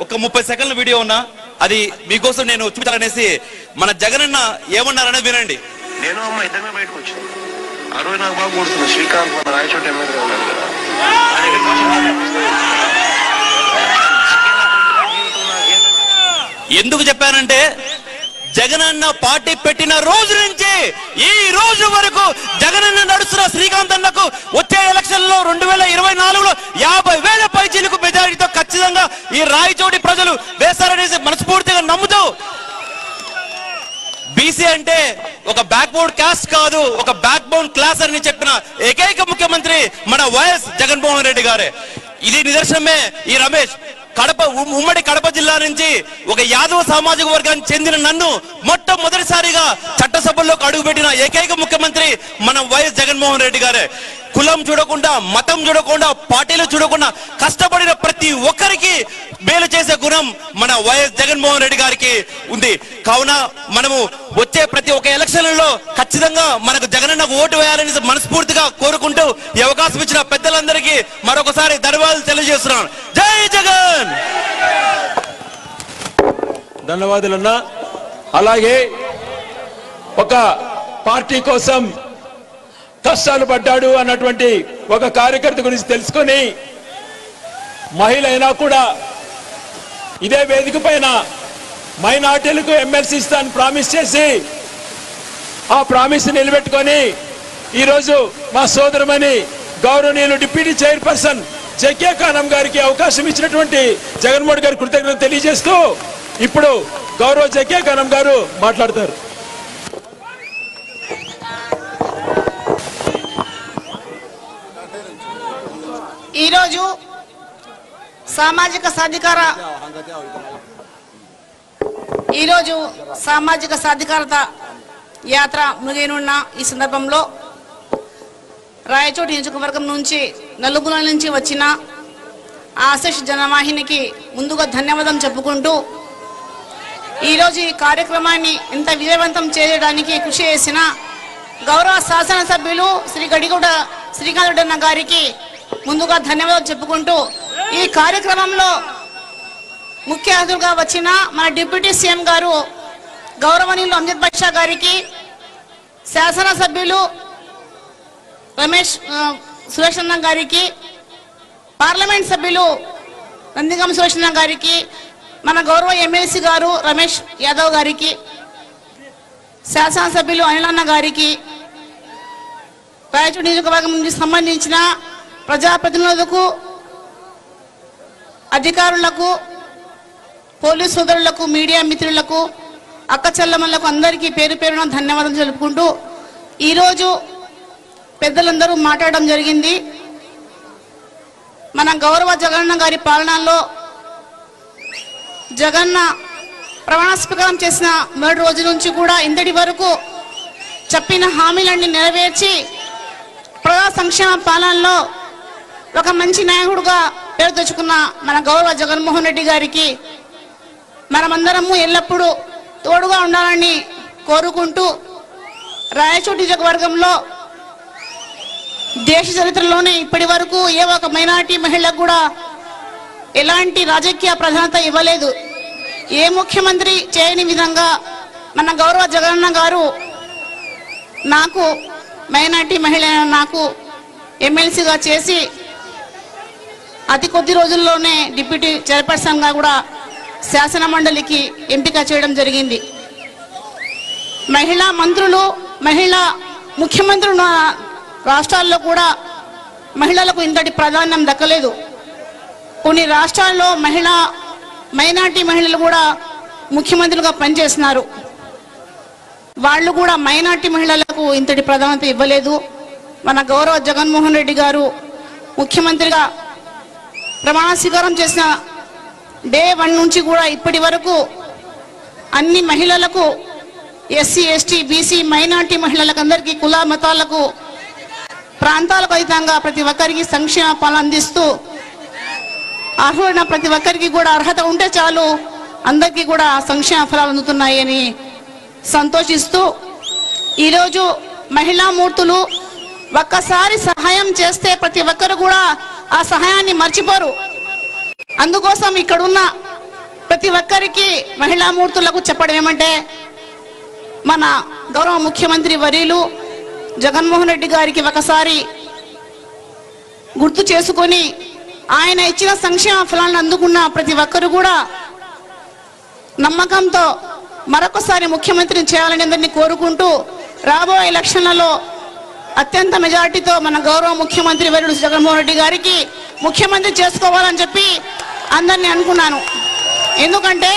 F: ఒక 30 సెకండ్ల వీడియో ఉన్నా, అది మీకోసం నేను చూపించాలనేసి మన జగనన్న ఏమన్నారనేది వినండి.
G: నేను అమ్మ ఇద్దరమే బయటకు వచ్చాను. ఆ రోజు నాకు బాగా కొడుతుంది. శ్రీకాంత్ మన రాయచోటి ఎమ్మెల్యే ఉన్నాడు కదా,
F: ఎందుకు చెప్పానంటే జగనన్న పార్టీ పెట్టిన రోజు నుంచి ఈ రోజు వరకు జగనన్న నడుస్తున్న శ్రీకాంత్ అన్నకు వచ్చే ఎలక్షన్ లో 2024లో 50,000 పైచీలకు మెజారిటీతో ఖచ్చితంగా ఈ రాయచోటి ప్రజలు వేస్తారనేసి మనస్ఫూర్తిగా నమ్ముతూ, బీసీ అంటే ఒక బ్యాక్ బోర్డ్ క్యాస్ట్ కాదు, ఒక బ్యాక్ బోన్ క్లాస్ అని చెప్పిన ఏకైక ముఖ్యమంత్రి మన వైఎస్ జగన్మోహన్ రెడ్డి గారే. ఇది నిదర్శనమే. ఈ రమేష్ ఉమ్మడి కడప జిల్లా నుంచి ఒక యాదవ సామాజిక వర్గానికి చెందిన నన్ను మొట్టమొదటిసారిగా చట్టసభల్లోకి అడుగుపెట్టిన ఏకైక ముఖ్యమంత్రి మన వైఎస్ జగన్మోహన్ రెడ్డి గారే. కులం చూడకుండా, మతం చూడకుండా, పార్టీలు చూడకుండా కష్టపడిన ప్రతి ఒక్కరికి మేలు చేసే గుణం మన వైఎస్ జగన్మోహన్ రెడ్డి గారికి ఉంది. కావున మనము వచ్చే ప్రతి ఒక్క ఎలక్షన్లలో ఖచ్చితంగా మనకు జగనన్నకు ఓటు వేయాలని మనస్ఫూర్తిగా కోరుకుంటూ ఈ అవకాశం ఇచ్చిన పెద్దలందరికీ మరొకసారి ధన్యవాదాలు తెలియజేస్తున్నాను. జై జగన్.
C: ధన్యవాదాలన్నా. అలాగే ఒక పార్టీ కోసం కష్టాలు పడ్డాడు అన్నటువంటి ఒక కార్యకర్త గురించి తెలుసుకొని మహిళ అయినా కూడా ఇదే వేదిక పైన మైనార్టీలకు ఎమ్మెల్సీ ఇస్తాను ప్రామిస్ చేసి ఆ ప్రామిస్ నిలబెట్టుకొని ఈరోజు మా సోదరమని గౌరవనీయులు డిప్యూటీ చైర్పర్సన్ జకే ఖానం గారికి అవకాశం ఇచ్చినటువంటి జగన్మోహన్ గారి కృతజ్ఞత తెలియజేస్తూ ఇప్పుడు గౌరవ జకే ఖానం గారు మాట్లాడతారు.
H: ఈరోజు సామాజిక సాధికారత యాత్ర ముగినున్న ఈ సందర్భంలో రాయచోటి నియోజకవర్గం నుంచి నలుగుల నుంచి వచ్చిన ఆశీష్ జనవాహినికి ముందుగా ధన్యవాదం చెప్పుకుంటూ ఈరోజు ఈ కార్యక్రమాన్ని ఇంత విజయవంతం చేయడానికి కృషి చేసిన గౌరవ శాసనసభ్యులు శ్రీ గడిగూడ శ్రీకాంత్ గారికి ముందుగా ధన్యవాదాలు చెప్పుకుంటూ ఈ కార్యక్రమంలో ముఖ్య అతిథులుగా వచ్చిన మన డిప్యూటీ సీఎం గారు గౌరవనీయులు అమ్జద్ బాషా గారికి, శాసనసభ్యులు రమేష్ సురేష్ అన్న గారికి, పార్లమెంట్ సభ్యులు నందిగం సురేష్ అన్న గారికి, మన గౌరవ ఎమ్మెల్సీ గారు రమేష్ యాదవ్ గారికి, శాసనసభ్యులు అనిల్ అన్న గారికి, రాయచూడి నియోజకవర్గం నుంచి సంబంధించిన ప్రజాప్రతినిధులకు, అధికారులకు, పోలీసు సోదరులకు, మీడియా మిత్రులకు, అక్క చెల్లెమ్మలకు అందరికీ పేరు పేరున ధన్యవాదాలు తెలుపుకుంటూ ఈరోజు పెద్దలందరూ మాట్లాడడం జరిగింది. మన గౌరవ జగనన్న గారి పాలనలో జగన్న ప్రమాణ స్వీకారం చేసిన మొదటి రోజు నుంచి కూడా ఇంతటి వరకు చెప్పిన హామీలన్నీ నెరవేర్చి ప్రజా సంక్షేమ పాలనలో ఒక మంచి నాయకుడుగా పేరు తెచ్చుకున్న మన గౌరవ జగన్మోహన్ రెడ్డి గారికి మనమందరము ఎల్లప్పుడూ తోడుగా ఉండాలని కోరుకుంటూ రాయచోటి నియోజకవర్గంలో దేశ చరిత్రలోనే ఇప్పటి వరకు ఏ ఒక మైనారిటీ మహిళకు కూడా ఎలాంటి రాజకీయ ప్రాధాన్యత ఇవ్వలేదు. ఏ ముఖ్యమంత్రి చేయని విధంగా మన గౌరవ జగనన్న గారు నాకు మైనారిటీ మహిళ నాకు ఎమ్మెల్సీగా చేసి అతి కొద్ది రోజుల్లోనే డిప్యూటీ చైర్పర్సన్గా కూడా శాసన మండలికి ఎంపిక చేయడం జరిగింది. మహిళా మంత్రులు, మహిళా ముఖ్యమంత్రులు రాష్ట్రాల్లో కూడా మహిళలకు ఇంతటి ప్రాధాన్యం దక్కలేదు. కొన్ని రాష్ట్రాల్లో మైనార్టీ మహిళలు కూడా ముఖ్యమంత్రులుగా పనిచేస్తున్నారు. వాళ్ళు కూడా మైనార్టీ మహిళలకు ఇంతటి ప్రాధాన్యత ఇవ్వలేదు. మన గౌరవ జగన్మోహన్ రెడ్డి గారు ముఖ్యమంత్రిగా ప్రమాణ స్వీకారం చేసిన డే 1 నుంచి కూడా ఇప్పటి వరకు అన్ని మహిళలకు, ఎస్సీ, ఎస్టీ, బీసీ, మైనార్టీ మహిళలకు అందరికీ, కుల మతాలకు, ప్రాంతాలకు అతీతంగా ప్రతి ఒక్కరికి సంక్షేమ పాలన అందిస్తూ అర్హులైన ప్రతి ఒక్కరికి కూడా అర్హత ఉంటే చాలు అందరికీ కూడా సంక్షేమ ఫలాలు అందుతున్నాయని సంతోషిస్తూ ఈరోజు మహిళా మూర్తులు ఒక్కసారి సహాయం చేస్తే ప్రతి ఒక్కరు కూడా ఆ సహాయాన్ని మర్చిపోరు. అందుకోసం ఇక్కడున్న ప్రతి ఒక్కరికి మహిళా మూర్తులకు చెప్పడం ఏమంటే మన గౌరవ ముఖ్యమంత్రి వర్యులు జగన్మోహన్ రెడ్డి గారికి ఒకసారి గుర్తు చేసుకొని ఆయన ఇచ్చిన సంక్షేమ ఫలాలను అందుకున్న ప్రతి ఒక్కరు కూడా నమ్మకంతో మరొకసారి ముఖ్యమంత్రిని చేయాలని అందరినీ కోరుకుంటూ రాబోయే ఎలక్షన్లలో అత్యంత మెజార్టీతో మన గౌరవ ముఖ్యమంత్రి వర్యులు జగన్మోహన్ రెడ్డి గారికి ముఖ్యమంత్రి చేసుకోవాలని చెప్పి అందరినీ అనుకున్నాను. ఎందుకంటే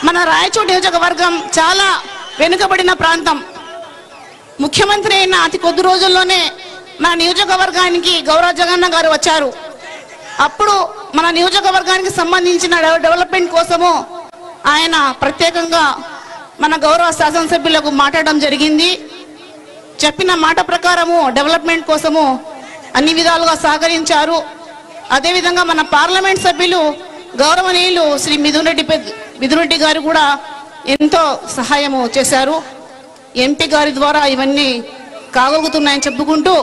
H: మన రాయచోటి నియోజకవర్గం చాలా వెనుకబడిన ప్రాంతం. ముఖ్యమంత్రి అయిన అతి కొద్ది రోజుల్లోనే మన నియోజకవర్గానికి గౌరవ జగన్న గారు వచ్చారు. అప్పుడు మన నియోజకవర్గానికి సంబంధించిన డెవలప్మెంట్ కోసము ఆయన ప్రత్యేకంగా మన గౌరవ శాసనసభ్యులకు మాట్లాడడం జరిగింది. చెప్పిన మాట ప్రకారము డెవలప్మెంట్ కోసము అన్ని విధాలుగా సహకరించారు. అదేవిధంగా మన పార్లమెంట్ సభ్యులు గౌరవనీయులు శ్రీ మిథున్ రెడ్డి గారు కూడా ఎంతో సహాయము చేశారు. ఎంపీ గారి ద్వారా ఇవన్నీ కాగలుగుతున్నాయని చెప్పుకుంటూ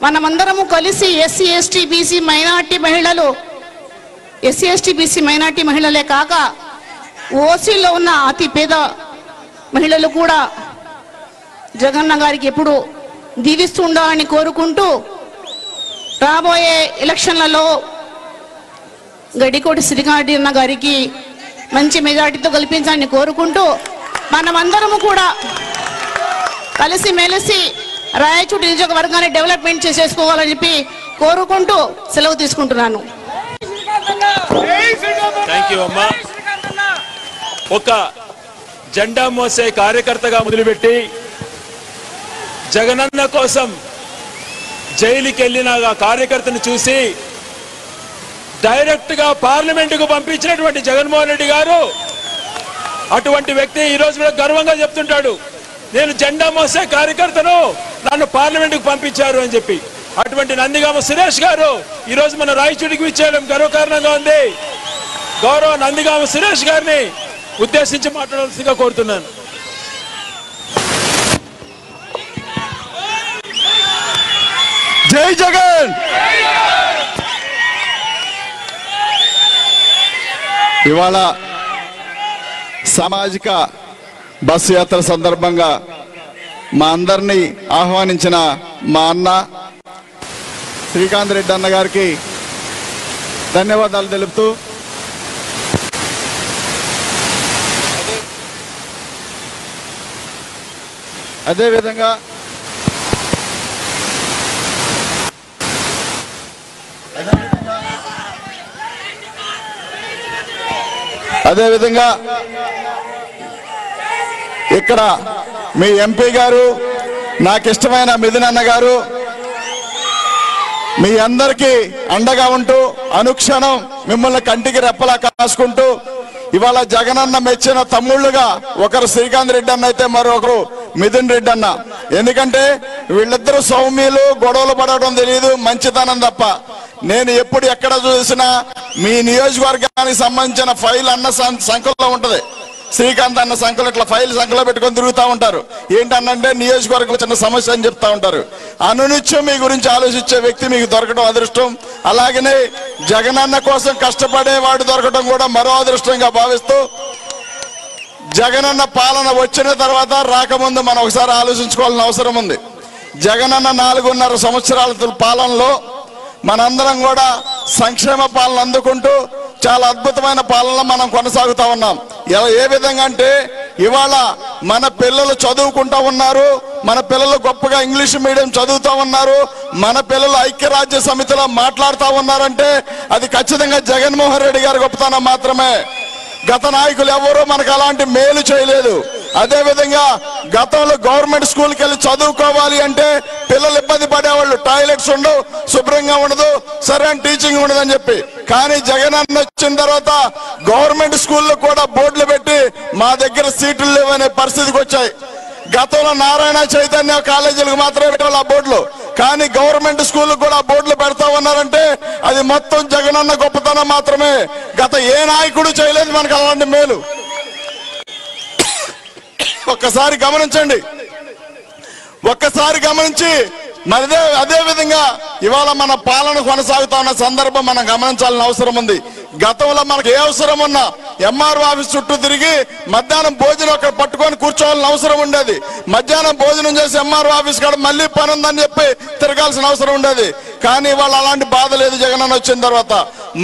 H: మనమందరము కలిసి ఎస్సీ ఎస్టీ బీసీ మైనార్టీ మహిళలే కాక ఓసీలో ఉన్న అతి పేద మహిళలు కూడా జగన్న గారికి ఎప్పుడు దీవిస్తూ ఉండాలని కోరుకుంటూ రాబోయే ఎలక్షన్లలో గడికోటి శ్రీకాంత్ అన్న గారికి మంచి మెజార్టీతో గెలిపించాలని కోరుకుంటూ మనమందరము కూడా కలిసిమెలిసి రాయచోటి నియోజకవర్గాన్ని డెవలప్మెంట్ చేసుకోవాలని చెప్పి కోరుకుంటూ సెలవు తీసుకుంటున్నాను.
C: థ్యాంక్ యూ అమ్మా. ఒక జెండా మోసే కార్యకర్తగా మొదలుపెట్టి జగనన్న కోసం జైలుకి వెళ్ళిన ఆ కార్యకర్తను చూసి డైరెక్ట్ గా పార్లమెంటుకు పంపించినటువంటి జగన్మోహన్ రెడ్డి గారు అటువంటి వ్యక్తి ఈ రోజు కూడా గర్వంగా చెప్తుంటాడు, నేను జెండా మోసే కార్యకర్తను నన్ను పార్లమెంటుకు పంపించారు అని చెప్పి. అటువంటి నందిగామ సురేష్ గారు ఈ రోజు మన రాయచోటికి విచ్చేయడం గర్వకారణంగా ఉంది. గౌరవ నందిగామ సురేష్ గారిని ఉద్దేశించి మాట్లాడాల్సిందిగా కోరుతున్నాను.
I: జై జగన్. ఇవాళ సామాజిక బస్సు యాత్ర సందర్భంగా మా అందరినీ ఆహ్వానించిన మా అన్న శ్రీకాంత్ రెడ్డి అన్న గారికి ధన్యవాదాలు తెలుపుతూ అదేవిధంగా ఇక్కడ మీ ఎంపీ గారు, నాకు ఇష్టమైన మిథున్ అన్న గారు మీ అందరికీ అండగా ఉంటూ అనుక్షణం మిమ్మల్ని కంటికి రెప్పలా కాసుకుంటూ ఇవాళ జగనన్న మెచ్చిన తమ్ముళ్ళుగా ఒకరు శ్రీకాంత్ రెడ్డి అన్న అయితే మరొకరు మిథున్ రెడ్డి అన్న. ఎందుకంటే వీళ్ళిద్దరూ సౌమ్యులు, గొడవలు పడడం తెలియదు, మంచితనం తప్ప. నేను ఎప్పుడు ఎక్కడ చూసినా మీ నియోజకవర్గానికి సంబంధించిన ఫైల్ అన్న సంఖ్యలో ఉంటది. శ్రీకాంత్ అన్న సంఖ్యలో ఇట్లా ఫైల్ సంఖ్యలో పెట్టుకొని తిరుగుతూ ఉంటారు. ఏంటన్నంటే నియోజకవర్గంలో చిన్న సమస్య అని చెప్తా ఉంటారు. అనునిత్యం మీ గురించి ఆలోచించే వ్యక్తి మీకు దొరకడం అదృష్టం. అలాగనే జగనన్న కోసం కష్టపడేవాడు దొరకడం కూడా మరో అదృష్టంగా భావిస్తూ జగనన్న పాలన వచ్చిన తర్వాత రాకముందు మనం ఒకసారి ఆలోచించుకోవాల్సిన అవసరం ఉంది. జగనన్న 4.5 సంవత్సరాల పాలనలో మనందరం కూడా సంక్షేమ పాలన అందుకుంటూ చాలా అద్భుతమైన పాలన మనం కొనసాగుతా ఉన్నాం. ఏ విధంగా అంటే ఇవాళ మన పిల్లలు చదువుకుంటా ఉన్నారు, మన పిల్లలు గొప్పగా ఇంగ్లీష్ మీడియం చదువుతా ఉన్నారు, మన పిల్లలు ఐక్యరాజ్య సమితిలో మాట్లాడుతూ ఉన్నారంటే అది ఖచ్చితంగా జగన్మోహన్ రెడ్డి గారి గొప్పతనం మాత్రమే. గత నాయకులు ఎవరూ మనకు అలాంటి మేలు చేయలేదు. అదే విధంగా గతంలో గవర్నమెంట్ స్కూల్కి వెళ్ళి చదువుకోవాలి అంటే పిల్లలు ఇబ్బంది పడేవాళ్ళు, టాయిలెట్స్ ఉండవు, శుభ్రంగా ఉండదు, సరైన టీచింగ్ ఉండదని చెప్పి. కానీ జగన్ అన్న వచ్చిన తర్వాత గవర్నమెంట్ స్కూల్లో కూడా బోర్డులు పెట్టి మా దగ్గర సీట్లు లేవనే పరిస్థితికి వచ్చాయి. గతంలో నారాయణ చైతన్య కాలేజీలకు మాత్రమే పెట్టాలి ఆ బోర్డులు, కానీ గవర్నమెంట్ స్కూల్ కూడా బోర్డులు పెడతా ఉన్నారంటే అది మొత్తం జగనన్న గొప్పతనం మాత్రమే. గత ఏ నాయకుడు చేయలేదు మనకు అలాంటి మేలు. ఒక్కసారి గమనించండి, ఒక్కసారి గమనించి మరి అదే విధంగా ఇవాళ మన పాలన కొనసాగుతా ఉన్న సందర్భం మనం గమనించాల్సిన అవసరం ఉంది. గతంలో మనకు ఏ అవసరం ఉన్నా ఎంఆర్ఓ ఆఫీస్ చుట్టూ తిరిగి మధ్యాహ్నం భోజనం అక్కడ పట్టుకొని కూర్చోవాల్సిన అవసరం ఉండేది. మధ్యాహ్నం భోజనం చేసి ఎంఆర్ఓ ఆఫీస్ కాడ మళ్ళీ పని ఉందని చెప్పి తిరగాల్సిన అవసరం ఉండేది. కానీ ఇవాళ అలాంటి బాధ లేదు. జగనన్న వచ్చిన తర్వాత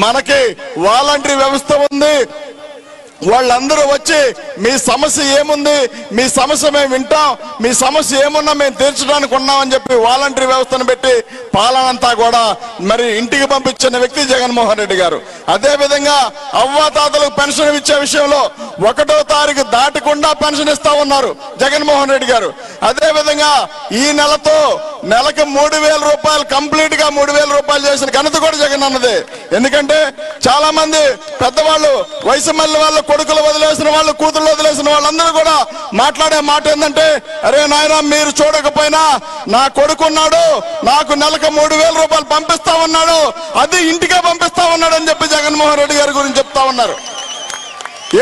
I: మనకి వాలంటరీ వ్యవస్థ ఉంది. వాళ్ళందరూ వచ్చి మీ సమస్య ఏముంది, మీ సమస్య మేము వింటాం, మీ సమస్య ఏమున్నా మేము తీర్చడానికి ఉన్నామని చెప్పి వాలంటరీ వ్యవస్థను పెట్టి పాలనంతా కూడా మరి ఇంటికి పంపించిన వ్యక్తి జగన్మోహన్ రెడ్డి గారు. అదే విధంగా అవ్వాతాతలకు పెన్షన్ ఇచ్చే విషయంలో 1వ తారీఖు దాటకుండా పెన్షన్ ఇస్తా ఉన్నారు జగన్మోహన్ రెడ్డి గారు. అదే విధంగా ఈ నెలతో నెలకు 3,000 రూపాయలు కంప్లీట్ గా 3,000 రూపాయలు చేసిన ఘనత కూడా జగన్ అన్నదే. ఎందుకంటే చాలా మంది పెద్దవాళ్ళు, వయసు మళ్ళీ వాళ్ళ కొడుకులు వదిలేసిన వాళ్ళు, కూతుళ్ళు వదిలేసిన వాళ్ళందరూ కూడా మాట్లాడే మాట ఏంటంటే, అరే నాయన మీరు చూడకపోయినా నా కొడుకున్నాడు, నాకు నెలకు 3,000 రూపాయలు పంపిస్తా ఉన్నాడు, అది ఇంటికే పంపిస్తా ఉన్నాడు అని చెప్పి జగన్మోహన్ రెడ్డి గారి గురించి చెప్తా ఉన్నారు.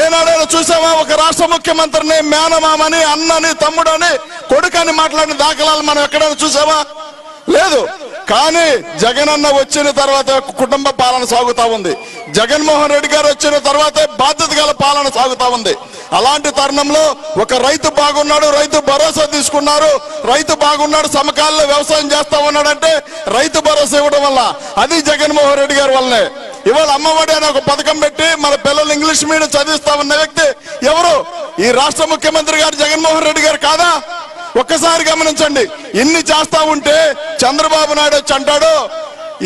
I: ఏనాడైనా చూసామా ఒక రాష్ట్ర ముఖ్యమంత్రిని మేనమామని, అన్నని, తమ్ముడని, కొడుకని మాట్లాడిన దాఖలాలు మనం ఎక్కడైనా చూసామా? లేదు. కానీ జగనన్న వచ్చిన తర్వాత కుటుంబ పాలన సాగుతా ఉంది. జగన్మోహన్ రెడ్డి గారు వచ్చిన తర్వాతే బాధ్యత గల పాలన సాగుతా ఉంది. అలాంటి తరుణంలో ఒక రైతు బాగున్నాడు, రైతు భరోసా తీసుకున్నారు, రైతు బాగున్నాడు, సమకాలీన వ్యవసాయం చేస్తా ఉన్నాడంటే రైతు భరోసా ఇవ్వడం వల్ల, అది జగన్మోహన్ రెడ్డి గారి వల్లనే. ఇవాళ అమ్మఒడి అనే ఒక పథకం పెట్టి మన పిల్లలు ఇంగ్లీష్ మీడియం చదివిస్తా ఉన్న వ్యక్తి ఎవరు? ఈ రాష్ట్ర ముఖ్యమంత్రి గారు జగన్మోహన్ రెడ్డి గారు కాదా? ఒక్కసారి గమనించండి. ఇన్ని చేస్తా ఉంటే చంద్రబాబు నాయుడు వచ్చి అంటాడు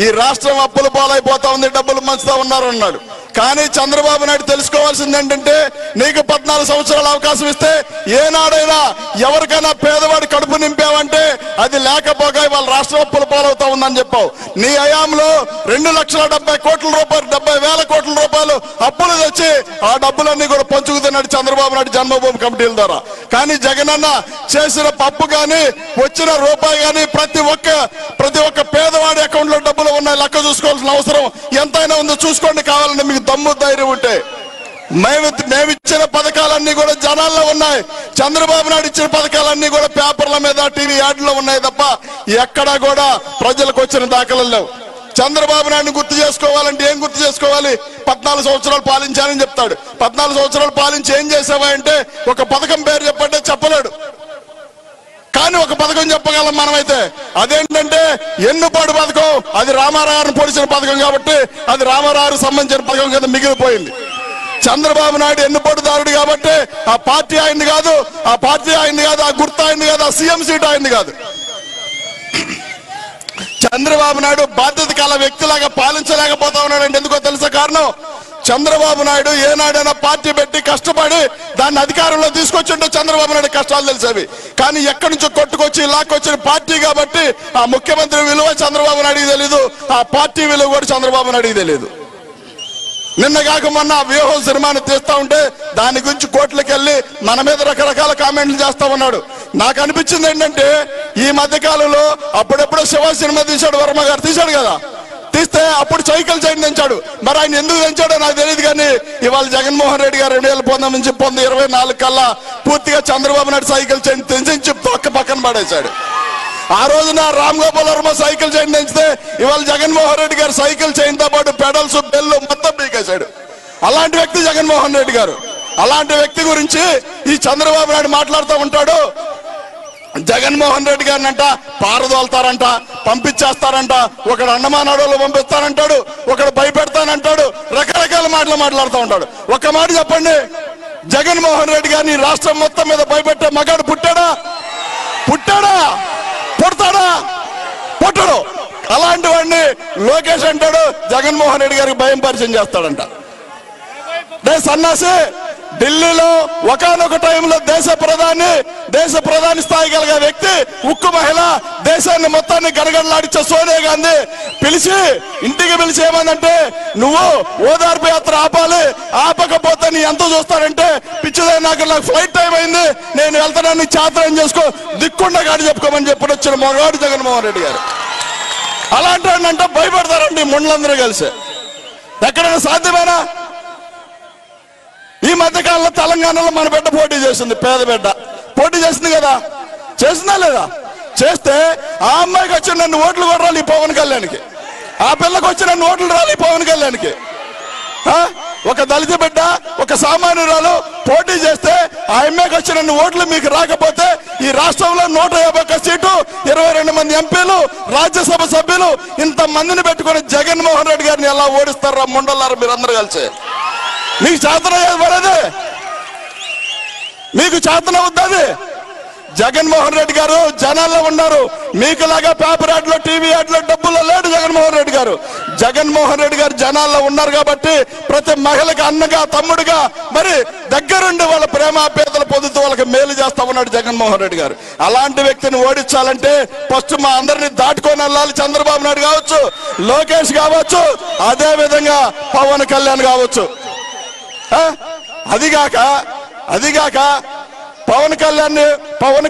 I: ఈ రాష్ట్రం అప్పుల పాలైపోతా ఉంది, డబ్బులు మంచుతా ఉన్నారు అన్నాడు. కానీ చంద్రబాబు నాయుడు తెలుసుకోవాల్సింది ఏంటంటే, నీకు 14 సంవత్సరాల అవకాశం ఇస్తే ఏనాడైనా ఎవరికైనా పేదవాడి కడుపు నింపావంటే అది లేకపోగా వాళ్ళ రాష్ట్రం అప్పుల పాలవుతా ఉందని చెప్పావు. నీ హయాంలో 2,70,000 కోట్ల రూపాయలు, 70,000 కోట్ల రూపాయలు అప్పులు తెచ్చి ఆ డబ్బులన్నీ కూడా పంచుకుతున్నాడు చంద్రబాబు నాయుడు జన్మభూమి కమిటీల ద్వారా. కానీ జగనన్న చేసిన పప్పు కానీ వచ్చిన రూపాయి కానీ ప్రతి ఒక్క పేదవాడి అకౌంట్ లో డబ్బులు ఉన్నాయి. లెక్క చూసుకోవాల్సిన అవసరం ఎంతైనా ఉందో చూసుకోండి, కావాలంటే మీకు దమ్ము ధైర్యం ఉంటే. మేమిచ్చిన పథకాలన్నీ కూడా జనాల్లో ఉన్నాయి. చంద్రబాబు నాయుడు ఇచ్చిన పథకాలన్నీ కూడా పేపర్ల మీద, టీవీ యాడ్లో ఉన్నాయి తప్ప ఎక్కడా కూడా ప్రజలకు వచ్చిన దాఖలు లేవు. చంద్రబాబు నాయుడు గుర్తు చేసుకోవాలంటే ఏం గుర్తు చేసుకోవాలి? 14 సంవత్సరాలు పాలించానని చెప్తాడు. 14 సంవత్సరాలు పాలించి ఏం చేసావా అంటే ఒక పథకం పేరు చెప్పంటే చెప్పలేడు. కానీ ఒక పథకం చెప్పగలం మనమైతే, అదేంటంటే ఎన్నుపాడు పథకం. అది రామారావుని పొడిచిన పథకం కాబట్టి అది రామారావుకి సంబంధించిన పథకం కింద మిగిలిపోయింది. చంద్రబాబు నాయుడు ఎన్నుపాటుదారుడు కాబట్టి ఆ పార్టీ అయింది కాదు, ఆ గుర్తు అయింది కాదు, ఆ సీఎం సీట్ అయింది కాదు. చంద్రబాబు నాయుడు బాధ్యత కల వ్యక్తిలాగా పాలించలేకపోతా ఉన్నాడంటే ఎందుకో తెలుసా కారణం? చంద్రబాబు నాయుడు ఏనాడైనా పార్టీ పెట్టి కష్టపడి దాన్ని అధికారంలో తీసుకొచ్చింటే చంద్రబాబు నాయుడు కష్టాలు తెలిసేవి. కానీ ఎక్కడి నుంచో కొట్టుకొచ్చి లాక్కొచ్చిన పార్టీ కాబట్టి ఆ ముఖ్యమంత్రి విలువ చంద్రబాబు నాయుడికి తెలీదు, ఆ పార్టీ విలువ కూడా చంద్రబాబు నాయుడికి తెలియదు. నిన్న కాక మొన్న వ్యూహం సినిమాని తీస్తా ఉంటే దాని గురించి కోర్టులకు వెళ్ళి మన మీద రకరకాల కామెంట్లు చేస్తా ఉన్నాడు. నాకు అనిపించింది ఏంటంటే, ఈ మధ్య కాలంలో అప్పుడెప్పుడో శివ సినిమా తీశాడు, వర్మ గారు తీశాడు కదా, తీస్తే అప్పుడు సైకిల్ చైన్ తెంచాడు. మరి ఆయన ఎందుకు తెంచాడో నాకు తెలియదు. కానీ ఇవాళ జగన్మోహన్ రెడ్డి గారు 2019 నుంచి 24 కల్లా పూర్తిగా చంద్రబాబు నాయుడు సైకిల్ చైన్ తెంచి తొక్క పక్కన పడేశాడు. ఆ రోజున రామ్ గోపాల్ వర్మ సైకిల్ చైన్ తెంచితే ఇవాళ జగన్మోహన్ రెడ్డి గారు సైకిల్ చైన్ తో పాటు పెడల్స్, బెల్లు మొత్తం పీకేశాడు. అలాంటి వ్యక్తి జగన్మోహన్ రెడ్డి గారు. అలాంటి వ్యక్తి గురించి ఈ చంద్రబాబు నాయుడు మాట్లాడుతూ ఉంటాడు. జగన్మోహన్ రెడ్డి గారిని అంట పారదోలుతారంట, పంపించేస్తారంట, ఒకడు అండమానాడోళ్ళు పంపిస్తానంటాడు, ఒకడు భయపెడతానంటాడు, రకరకాల మాటలు మాట్లాడుతూ ఉంటాడు. ఒక్క మాట చెప్పండి, జగన్మోహన్ రెడ్డి గారిని రాష్ట్రం మొత్తం మీద భయపెట్టే మగాడు పుట్టాడా? పుడతాడా? పుట్టడు. అలాంటి వాడిని లోకేష్ అంటాడు జగన్మోహన్ రెడ్డి గారికి భయం పరిచయం చేస్తాడంట. సన్నాసి ఢిల్లీలో ఒకనొక టైంలో దేశ ప్రధాని స్థాయి కలిగే వ్యక్తి, ఉక్కు మహిళ, దేశాన్ని మొత్తాన్ని గడగడలాడించే సోనియా గాంధీ ఇంటికి పిలిచి ఏమందంటే, నువ్వు ఓదార్పు యాత్ర ఆపాలి, ఆపకపోతే నీ ఎంత చూస్తారంటే, పిచ్చిదే నాకు ఫ్లైట్ టైం అయింది, నేను వెళ్తానని చాత్రం చేసుకో, దిక్కుండా గాడి చెప్పుకోమని చెప్పి వచ్చిన మొగాడు జగన్మోహన్ రెడ్డి గారు. అలాంటి అంటే భయపడతారండి ముండ్లందరూ కలిసి. ఎక్కడైనా సాధ్యమేనా? ఈ మధ్యకాలంలో తెలంగాణలో మన బిడ్డ పోటీ చేసింది, పేద బిడ్డ పోటీ చేసింది కదా, చేసిందా లేదా? చేస్తే ఆ అమ్మాయికి వచ్చి నన్ను ఓట్లు కూడా రాలి పవన్ కళ్యాణ్కి, ఆ పిల్లకి వచ్చి నన్ను ఓట్లు రాలి పవన్ కళ్యాణ్కి. ఒక దళిత బిడ్డ, ఒక సామాన్యురాలు పోటీ చేస్తే ఆ అమ్మాయికి వచ్చి నన్ను ఓట్లు మీకు రాకపోతే ఈ రాష్ట్రంలో 151 సీటు, 22 మంది ఎంపీలు, రాజ్యసభ సభ్యులు, ఇంత మందిని పెట్టుకుని జగన్మోహన్ రెడ్డి గారిని ఎలా ఓడిస్తారా ముండలారు మీరందరూ కలిసి? మీకు చేతన పడేది, మీకు చేతన అవుతుంది. జగన్మోహన్ రెడ్డి గారు జనాల్లో ఉన్నారు. మీకులాగా పేపర్ యాడ్లో, టీవీ యాడ్లో డబ్బుల్లో లేడు జగన్మోహన్ రెడ్డి గారు. జగన్మోహన్ రెడ్డి గారు జనాల్లో ఉన్నారు కాబట్టి ప్రతి మహిళకి అన్నగా, తమ్ముడుగా మరి దగ్గరుండి వాళ్ళ ప్రేమాప్యాతలు పొందుతూ వాళ్ళకి మేలు చేస్తా ఉన్నాడు జగన్మోహన్ రెడ్డి గారు. అలాంటి వ్యక్తిని ఓడించాలంటే ఫస్ట్ మా అందరినీ దాటుకొని వెళ్ళాలి. చంద్రబాబు నాయుడు కావచ్చు, లోకేష్ కావచ్చు, అదే విధంగా పవన్ కళ్యాణ్ కావచ్చు. అదిగాక పవన్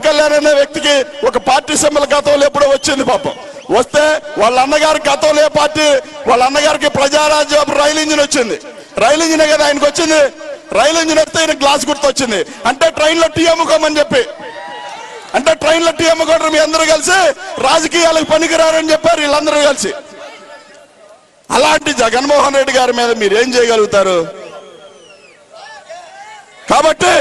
I: కళ్యాణ్ అనే వ్యక్తికి ఒక పార్టీ సింబల్ గతంలో ఎప్పుడో వచ్చింది పాపం. వస్తే వాళ్ళ అన్నగారి గతంలో ఏ పార్టీ, వాళ్ళ అన్నగారికి ప్రజారాజ్యం రైలు ఇంజిన్ వచ్చింది. రైలు ఇంజినే కదా ఆయనకు వచ్చింది. రైలు ఇంజిన్ వస్తే ఆయన గ్లాస్ గుర్తు వచ్చింది. అంటే ట్రైన్లో టీ అమ్ముకోమని చెప్పి అంటే ట్రైన్ల టీఎం కూడా మీ అందరూ కలిసి రాజకీయాలకు పనికిరారని చెప్పారు వీళ్ళందరూ కలిసి. అలాంటి జగన్మోహన్ రెడ్డి గారి మీద మీరేం చేయగలుగుతారు? కాబట్టి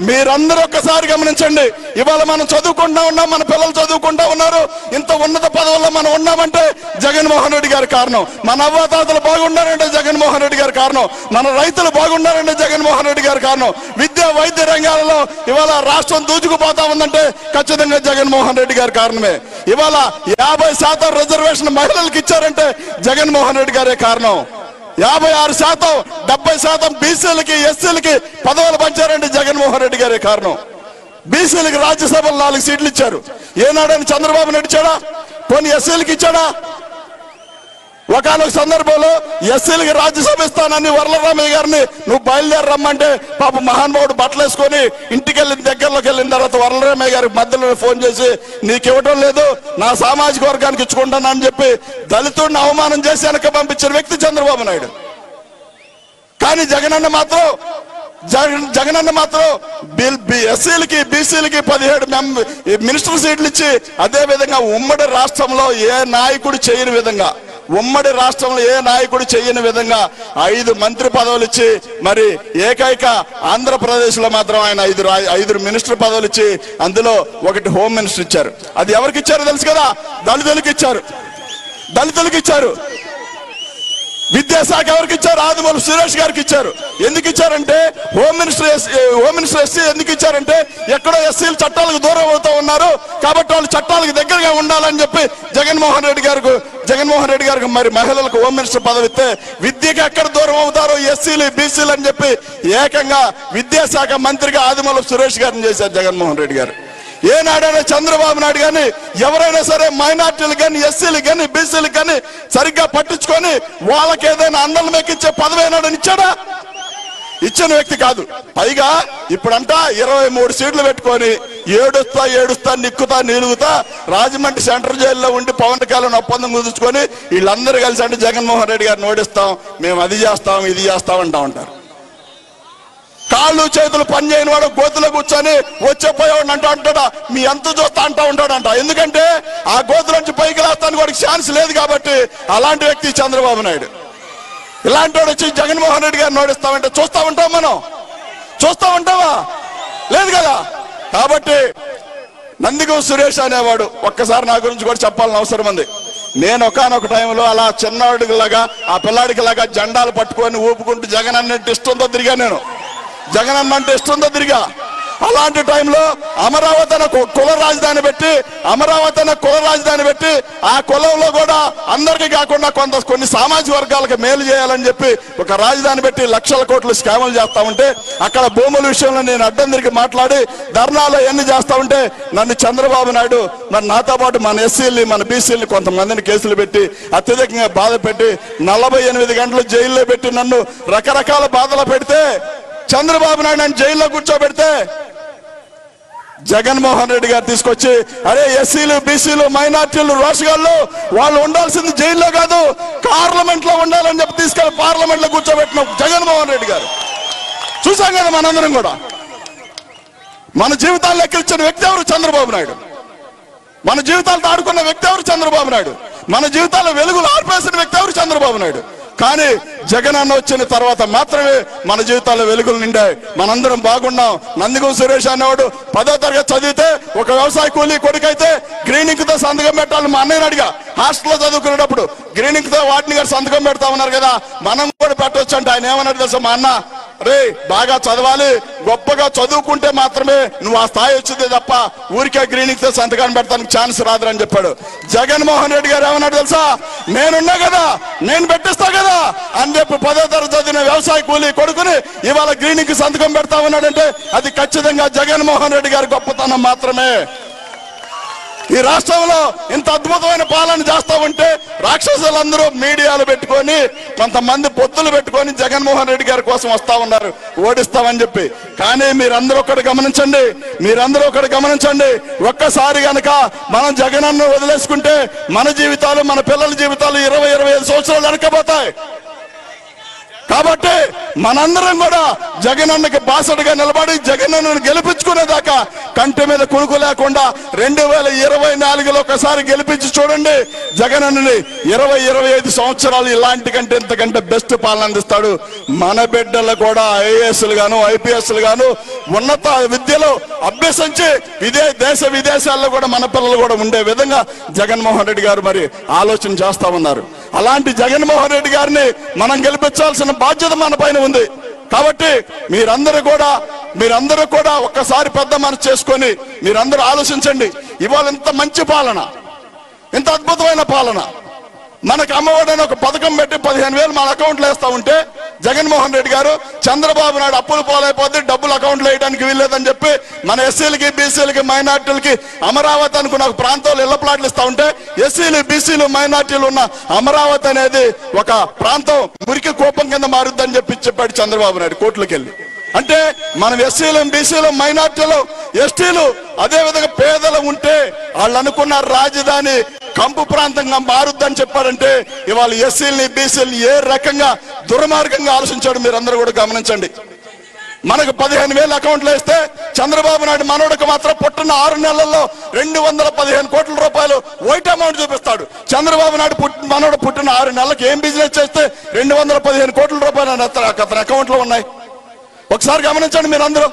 I: మీరందరూ ఒక్కసారి గమనించండి. ఇవాళ మనం చదువుకుంటా ఉన్నాం, మన పిల్లలు చదువుకుంటా ఉన్నారు. ఇంత ఉన్నత పదవుల్లో మనం ఉన్నామంటే జగన్మోహన్ రెడ్డి గారి కారణం. మన అవ్వాతాతలు బాగున్నారంటే జగన్మోహన్ రెడ్డి గారి కారణం. మన రైతులు బాగున్నారంటే జగన్మోహన్ రెడ్డి గారి కారణం. విద్య వైద్య రంగాలలో ఇవాళ రాష్ట్రం దూచుకుపోతా ఉందంటే ఖచ్చితంగా జగన్మోహన్ రెడ్డి గారి కారణమే. ఇవాళ 50% రిజర్వేషన్ మహిళలకు ఇచ్చారంటే జగన్మోహన్ రెడ్డి గారే కారణం. 56%, 70% బీసీలకి ఎస్సీలకి పదవులు పంచారంటే జగన్మోహన్ రెడ్డి గారే కారణం. బీసీలకి రాజ్యసభలో 4 సీట్లు ఇచ్చారు. ఏనాడని చంద్రబాబు నాయుడు ఇచ్చాడా? పోనీ ఎస్సీలకి ఇచ్చాడా? ఒకనొక సందర్భంలో ఎస్సీలకి రాజ్యసభ ఇస్తానని వరలరామయ్య గారిని నువ్వు బయలుదేరి రమ్మంటే పాప మహానుభావుడు బట్టలు వేసుకొని ఇంటికి వెళ్ళిన దగ్గరలోకి వెళ్ళిన తర్వాత వరలరామయ్య గారికి మధ్యలో ఫోన్ చేసి నీకు ఇవ్వడం లేదు, నా సామాజిక వర్గానికి ఇచ్చుకుంటాను అని చెప్పి దళితుడిని అవమానం చేసి వెనక పంపించిన వ్యక్తి చంద్రబాబు నాయుడు. కానీ జగనన్న మాత్రం ఎస్సీలకి బీసీలకి 17 మినిస్టర్ సీట్లు ఇచ్చి అదే విధంగా ఉమ్మడి రాష్ట్రంలో ఏ నాయకుడు చేయని విధంగా 5 మంత్రి పదవులు ఇచ్చి మరి ఏకైక ఆంధ్రప్రదేశ్ లో మాత్రం ఆయన 5 మినిస్టర్ పదవులు ఇచ్చి అందులో 1 హోమ్ మినిస్టర్ ఇచ్చారు. అది ఎవరికి ఇచ్చారో తెలుసు కదా? దళితులకి ఇచ్చారు. విద్యాశాఖ ఎవరికి ఇచ్చారు? ఆదిమూలపు సురేష్ గారికి ఇచ్చారు. ఎందుకు ఇచ్చారంటే హోమ్ మినిస్టర్ ఎస్సీ ఎందుకు ఇచ్చారంటే ఎక్కడో ఎస్సీలు చట్టాలకు దూరం అవుతూ ఉన్నారు కాబట్టి వాళ్ళు చట్టాలకు దగ్గరగా ఉండాలని చెప్పి జగన్మోహన్ రెడ్డి గారికి మరి మహిళలకు హోమ్ మినిస్టర్ పదవి ఇస్తే విద్యకి ఎక్కడ దూరం అవుతారో ఎస్సీలు బీసీలు అని చెప్పి ఏకంగా విద్యాశాఖ మంత్రిగా ఆదిమూలపు సురేష్ గారిని చేశారు జగన్మోహన్ రెడ్డి గారు. ఏనాడైనా చంద్రబాబు నాయుడు కానీ ఎవరైనా సరే మైనార్టీలు కానీ ఎస్సీలకు కానీ బీసీలకు కానీ సరిగ్గా పట్టించుకొని వాళ్ళకి ఏదైనా అందలం ఎక్కించే పదవి ఏనాడని ఇచ్చాడా? ఇచ్చిన వ్యక్తి కాదు. పైగా ఇప్పుడంతా 23 సీట్లు పెట్టుకొని ఏడుస్తా నిలుగుతా రాజమండ్రి సెంట్రల్ జైల్లో ఉండి పవన్ కళ్యాణ్ ఒప్పందం కుదుర్చుకొని వీళ్ళందరూ కలిసి అంటే జగన్మోహన్ రెడ్డి గారిని ఓడిస్తాం, మేము అది చేస్తాం ఇది చేస్తాం అంటా ఉంటారు. కాళ్ళు చేతులు పని చేయని వాడు గోతులో కూర్చొని వచ్చేపోయేవాడు అంటాడా మీ ఎంత చూస్తా అంటా ఉంటాడంట. ఎందుకంటే ఆ గోతుల నుంచి పైకి లేస్తానికి వాడికి ఛాన్స్ లేదు కాబట్టి అలాంటి వ్యక్తి చంద్రబాబు నాయుడు. ఇలాంటి వాడు వచ్చి జగన్మోహన్ రెడ్డి గారిని ఓడిస్తామంటే చూస్తా ఉంటాం మనం? చూస్తా ఉంటావా? లేదు కదా. కాబట్టి నందిగం సురేష్ అనేవాడు ఒక్కసారి నా గురించి కూడా చెప్పాలని అవసరం ఉంది. నేను ఒకానొక టైంలో అలా చిన్నవాడిలాగా ఆ పిల్లాడికి లాగా జెండాలు పట్టుకొని ఊపుకుంటూ జగన్ అన్నంటే ఇష్టంతో తిరిగా. జగన్ అంటే ఇష్టంతో తిరిగా. అలాంటి టైంలో అమరావతి అనే కుల రాజధాని పెట్టి ఆ కులంలో కూడా అందరికీ కాకుండా కొన్ని సామాజిక వర్గాలకు మేలు చేయాలని చెప్పి ఒక రాజధాని పెట్టి లక్షల కోట్లు స్కాములు చేస్తా ఉంటే అక్కడ భూముల విషయంలో నేను అడ్డం తిరిగి మాట్లాడి ధర్నాలో ఎన్ని చేస్తా ఉంటే నన్ను చంద్రబాబు నాయుడు మరి నాతో పాటు మన ఎస్సీల్ని మన బీసీల్ని కొంతమందిని కేసులు పెట్టి అత్యధికంగా బాధ పెట్టి 48 గంటలు జైల్లో పెట్టి నన్ను రకరకాల బాధలు పెడితే చంద్రబాబు నాయుడు నన్ను జైల్లో కూర్చోబెడితే జగన్మోహన్ రెడ్డి గారు తీసుకొచ్చి అరే ఎస్సీలు బీసీలు మైనార్టీలు రోషగాళ్ళు వాళ్ళు ఉండాల్సింది జైల్లో కాదు పార్లమెంట్ లో ఉండాలని చెప్పి తీసుకెళ్లి పార్లమెంట్ లో కూర్చోబెట్టిన జగన్మోహన్ రెడ్డి గారు. చూసాం కదా మనందరం కూడా. మన జీవితాలు లెక్కించిన వ్యక్తి ఎవరు? చంద్రబాబు నాయుడు. మన జీవితాలతో ఆడుకున్న వ్యక్తి ఎవరు? చంద్రబాబు నాయుడు. మన జీవితాల్లో వెలుగులు ఆర్పేసిన వ్యక్తి ఎవరు? చంద్రబాబు నాయుడు. కానీ జగన్ అన్న వచ్చిన తర్వాత మాత్రమే మన జీవితాల్లో వెలుగులు నిండాయి. మనందరం బాగున్నాం. నందిగం సురేష్ అనేవాడు 10వ తరగతి చదివితే ఒక వ్యవసాయ కూలీ కొడుకైతే గ్రీనింగ్ తో సంతకం పెట్టాలని మా అన్నయ్యని అడిగా. హాస్టల్లో చదువుకునేటప్పుడు గ్రీనింగ్ తో వాటిని గారు సంతకం పెడతా ఉన్నారు కదా మనం కూడా పెట్టవచ్చు అంటే ఆయన ఏమన్నాడు తెలుసా మా అన్న, రే బాగా చదవాలి, గొప్పగా చదువుకుంటే మాత్రమే నువ్వు ఆ స్థాయి వచ్చిందే తప్ప ఊరికే గ్రీనింగ్ తో సంతకాన్ని పెడతానికి ఛాన్స్ రాదని చెప్పాడు. జగన్మోహన్ రెడ్డి గారు ఏమన్నాడు తెలుసా, నేనున్నా కదా నేను పెట్టిస్తా కదా అని చెప్పి 10వ తరగతి చదివిన వ్యవసాయ కూలీ కొడుకుని ఇవాళ గ్రీనింగ్ కి సంతకం పెడతా ఉన్నాడంటే అది ఖచ్చితంగా జగన్మోహన్ రెడ్డి గారి గొప్పతనం మాత్రమే. ఈ రాష్ట్రంలో ఇంత అద్భుతమైన పాలన చేస్తా ఉంటే రాక్షసులందరూ మీడియాలు పెట్టుకొని కొంతమంది పొత్తులు పెట్టుకొని జగన్మోహన్ రెడ్డి గారి కోసం వస్తా ఉన్నారు ఓడిస్తామని చెప్పి. కానీ మీరందరూ ఒకటి గమనించండి, ఒక్కసారి గనక మనం జగనన్న వదిలేసుకుంటే మన జీవితాలు మన పిల్లల జీవితాలు 20-25 సంవత్సరాలు వెనకపోతాయి. కాబట్టి మనందరం కూడా జగనన్నకి బాసటగా నిలబడి జగనన్నను గెలిపించుకునేదాకా కంటి మీద కునుకు లేకుండా 2024లో ఒకసారి గెలిపించి చూడండి జగన్ అన్నని. 20-25 సంవత్సరాలు ఇలాంటి కంటే ఇంతకంటే బెస్ట్ పాలన అందిస్తాడు. మన బిడ్డలు కూడా ఐఏఎస్లు గాను ఐపీఎస్లు గాను ఉన్నత విద్యలో అభ్యసించి దేశ విదేశాల్లో కూడా మన పిల్లలు కూడా ఉండే విధంగా జగన్మోహన్ రెడ్డి గారు మరి ఆలోచన చేస్తా ఉన్నారు. అలాంటి జగన్మోహన్ రెడ్డి గారిని మనం గెలిపించాల్సిన బాధ్యత మన పైన ఉంది. కాబట్టి మీరందరూ కూడా ఒక్కసారి పెద్ద మనసు చేసుకొని మీరందరూ ఆలోచించండి. ఇవాళ ఇంత మంచి పాలన, ఇంత అద్భుతమైన పాలన, మనకు అమ్మఒడి ఒక పథకం పెట్టి 15,000 మన అకౌంట్లో వేస్తా ఉంటే జగన్మోహన్ రెడ్డి గారు చంద్రబాబు నాయుడు అప్పులు పాలైపోతే డబ్బులు అకౌంట్లో వేయడానికి వీల్లేదని చెప్పి మన ఎస్సీలకి బీసీలకి మైనార్టీలకి అమరావతి అనుకున్న ఒక ప్రాంతంలో ఇళ్ల ప్లాట్లు ఇస్తా ఉంటే ఎస్సీలు బీసీలు మైనార్టీలు ఉన్న అమరావతి అనేది ఒక ప్రాంతం మురికి కోపం కింద మారుద్దని చెప్పాడు చంద్రబాబు నాయుడు కోర్టులకు వెళ్ళి. అంటే మనం ఎస్సీలు బీసీలు మైనార్టీలు ఎస్టీలు అదేవిధంగా పేదలు ఉంటే వాళ్ళు అనుకున్న రాజధాని కంపు ప్రాంతంగా మారుద్దని చెప్పారంటే ఇవాళ ఎస్సీలని బీసీలని ఏ రకంగా దుర్మార్గంగా ఆలోచించాడు మీరందరూ కూడా గమనించండి. మనకు 15,000 అకౌంట్లో వేస్తే చంద్రబాబు నాయుడు మనోడికి మాత్రం పుట్టిన 6 నెలల్లో 215 కోట్ల రూపాయలు వైట్ అమౌంట్ చూపిస్తాడు. చంద్రబాబు నాయుడు మనోడు పుట్టిన 6 నెలలకు ఏం బిజినెస్ చేస్తే 215 కోట్ల రూపాయలు అతని అకౌంట్లో ఉన్నాయి. ఒకసారి గమనించండి మీరందరూ.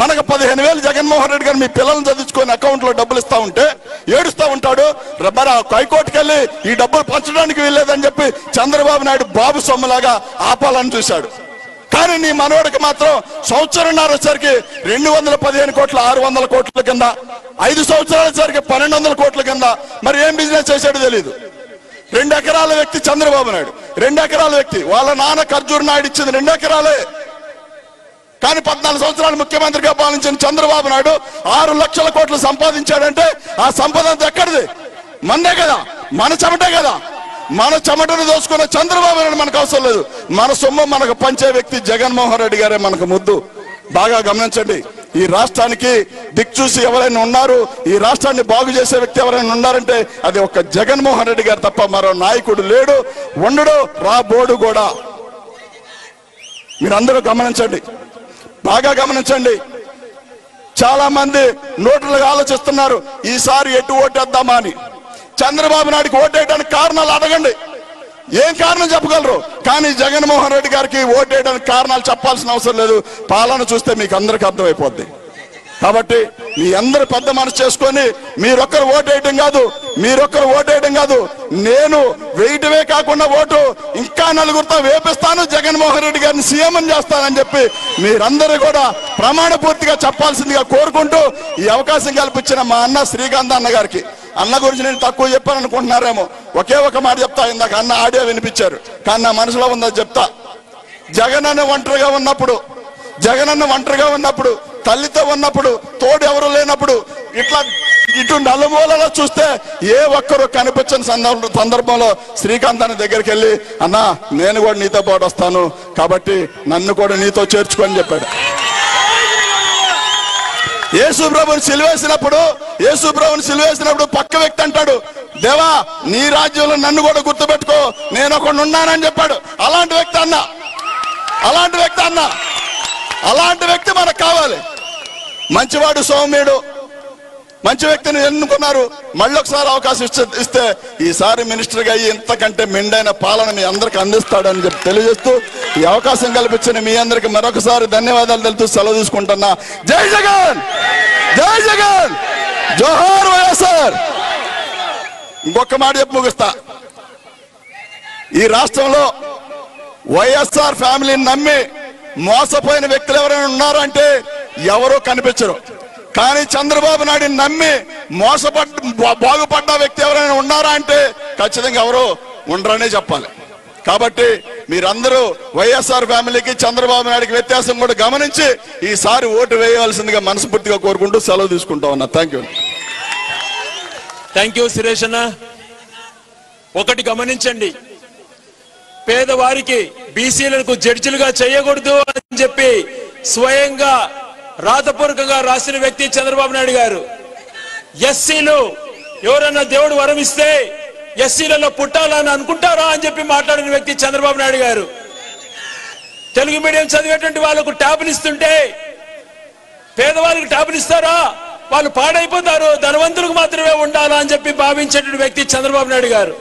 I: మనకు 15,000 జగన్మోహన్ రెడ్డి గారు మీ పిల్లల్ని చదివించుకొని అకౌంట్లో డబ్బులు ఇస్తా ఉంటే ఏడుస్తూ ఉంటాడు. మరి హైకోర్టుకి వెళ్ళి ఈ డబ్బులు పంచడానికి వీల్లేదని చెప్పి చంద్రబాబు నాయుడు బాబు సొమ్ములాగా ఆపాలని చూశాడు. కానీ నీ మనోడికి మాత్రం సంవత్సరంన్నర సరికి 215 కోట్ల 600 కోట్ల కింద, 5 సంవత్సరాల సరికి 1,200 కోట్ల కింద మరి ఏం బిజినెస్ చేశాడో తెలియదు. 2 ఎకరాల వ్యక్తి చంద్రబాబు నాయుడు, 2 ఎకరాల వ్యక్తి. వాళ్ళ నాన్న ఖర్జూర్ నాయుడు ఇచ్చింది 2 ఎకరాలే. కానీ 14 సంవత్సరాలు ముఖ్యమంత్రిగా పాలించిన చంద్రబాబు నాయుడు 6 లక్షల కోట్లు సంపాదించాడంటే ఆ సంపద అంతా ఎక్కడిది? మనదే కదా, మన చెమటే కదా. మన చెమటను దోసుకున్న చంద్రబాబు నాయుడు మనకు అవసరం లేదు. మన సొమ్ము మనకు పంచే వ్యక్తి జగన్మోహన్ రెడ్డి గారే మనకు ముద్దు. బాగా గమనించండి. ఈ రాష్ట్రానికి దిక్చూసి ఎవరైనా ఉన్నారు, ఈ రాష్ట్రాన్ని బాగు చేసే వ్యక్తి ఎవరైనా ఉన్నారంటే అది ఒక జగన్మోహన్ రెడ్డి గారు తప్ప మరో నాయకుడు లేడు, ఉండడు, రాబోడు కూడా. మీరందరూ గమనించండి, బాగా గమనించండి. చాలా మంది నోట్లుగా ఆలోచిస్తున్నారు ఈసారి ఎటు ఓటేద్దామా అని. చంద్రబాబు నాయుడికి ఓటేయడానికి కారణాలు అడగండి, ఏం కారణం చెప్పగలరు. కానీ జగన్మోహన్ రెడ్డి గారికి ఓటేయడానికి కారణాలు చెప్పాల్సిన అవసరం లేదు. పాలన చూస్తే మీకు అందరికీ అర్థమైపోద్ది. కాబట్టి మీ అందరు పెద్ద మనసు చేసుకొని మీరొక్కరు ఓటేయడం కాదు, నేను వేయటమే కాకుండా ఓటు ఇంకా 4గురితో వేపిస్తాను, జగన్మోహన్ రెడ్డి గారిని సీఎం చేస్తానని చెప్పి మీరందరూ కూడా ప్రమాణ పూర్తిగా చెప్పాల్సిందిగా కోరుకుంటూ ఈ అవకాశం కల్పించిన మా అన్న శ్రీకాంత్ అన్న గారికి, అన్న గురించి నేను తక్కువ చెప్పాను అనుకుంటున్నారేమో, ఒకే ఒక మాట చెప్తా. ఇందాక అన్న ఆడియో వినిపించారు కానీ నా మనసులో ఉందని చెప్తా. జగనన్న ఒంటరిగా ఉన్నప్పుడు తల్లితో ఉన్నప్పుడు తోడు ఎవరు లేనప్పుడు ఇటు నలుమూలలో చూస్తే ఏ ఒక్కరు కనిపించని సందర్భంలో శ్రీకాంత్ అన్న దగ్గరికి వెళ్ళి అన్న నేను కూడా నీతో పాటు వస్తాను కాబట్టి నన్ను కూడా నీతో చేర్చుకొని చెప్పాడు. యేసు ప్రభుని సిలువేసినప్పుడు పక్క వ్యక్తి అంటాడు, దేవా నీ రాజ్యంలో నన్ను కూడా గుర్తుపెట్టుకో, నేను ఒకడు ఉన్నానని చెప్పాడు. అలాంటి వ్యక్తి మనకు కావాలి. మంచివాడు, సౌమ్యుడు, మంచి వ్యక్తిని ఎన్నుకున్నారు. మళ్ళీ ఒకసారి అవకాశం ఇస్తే ఈసారి మినిస్టర్గా అయ్యి ఇంతకంటే మెండైన పాలన మీ అందరికి అందిస్తాడని చెప్పి తెలియజేస్తూ ఈ అవకాశం కల్పించిన మీ అందరికి మరొకసారి ధన్యవాదాలు తెలుపుతూ సెలవు తీసుకుంటున్నా. జై జగన్, జై జగన్, జోహార్ వైఎస్ఆర్. ఇంకొక మాట చెప్పి ముగిస్తా. ఈ రాష్ట్రంలో వైఎస్ఆర్ ఫ్యామిలీని నమ్మి మోసపోయిన వ్యక్తులు ఎవరైనా ఉన్నారంటే ఎవరో కనిపించరు. కానీ చంద్రబాబు నాయుడిని నమ్మి బాగుపడ్డ వ్యక్తి ఎవరైనా ఉన్నారా అంటే ఖచ్చితంగా ఎవరో ఉండరనే చెప్పాలి. కాబట్టి మీరందరూ వైఎస్ఆర్ ఫ్యామిలీకి చంద్రబాబు నాయుడికి వ్యత్యాసం కూడా గమనించి ఈసారి ఓటు వేయవలసిందిగా మనస్ఫూర్తిగా కోరుకుంటూ సెలవు తీసుకుంటా ఉన్నా.
C: థ్యాంక్ యూ సురేష్ అన్న. ఒకటి గమనించండి, పేదవారికి బీసీలకు జడ్జిలుగా చేయకూడదు అని చెప్పి స్వయంగా రాతపూర్వకంగా రాసిన వ్యక్తి చంద్రబాబు నాయుడు గారు. ఎస్సీలు ఎవరన్నా దేవుడు వరం ఇస్తే ఎస్సీలలో పుట్టాలని అనుకుంటారా అని చెప్పి మాట్లాడిన వ్యక్తి చంద్రబాబు నాయుడు గారు. తెలుగు మీడియం చదివేటువంటి వాళ్ళకు ట్యాబ్లు ఇస్తుంటే పేదవాళ్ళకి ట్యాబ్లు ఇస్తారా? వాళ్ళు పాడైపోతారు, ధనవంతులకు మాత్రమే ఉండాలా అని చెప్పి భావించేటువంటి వ్యక్తి చంద్రబాబు నాయుడు గారు.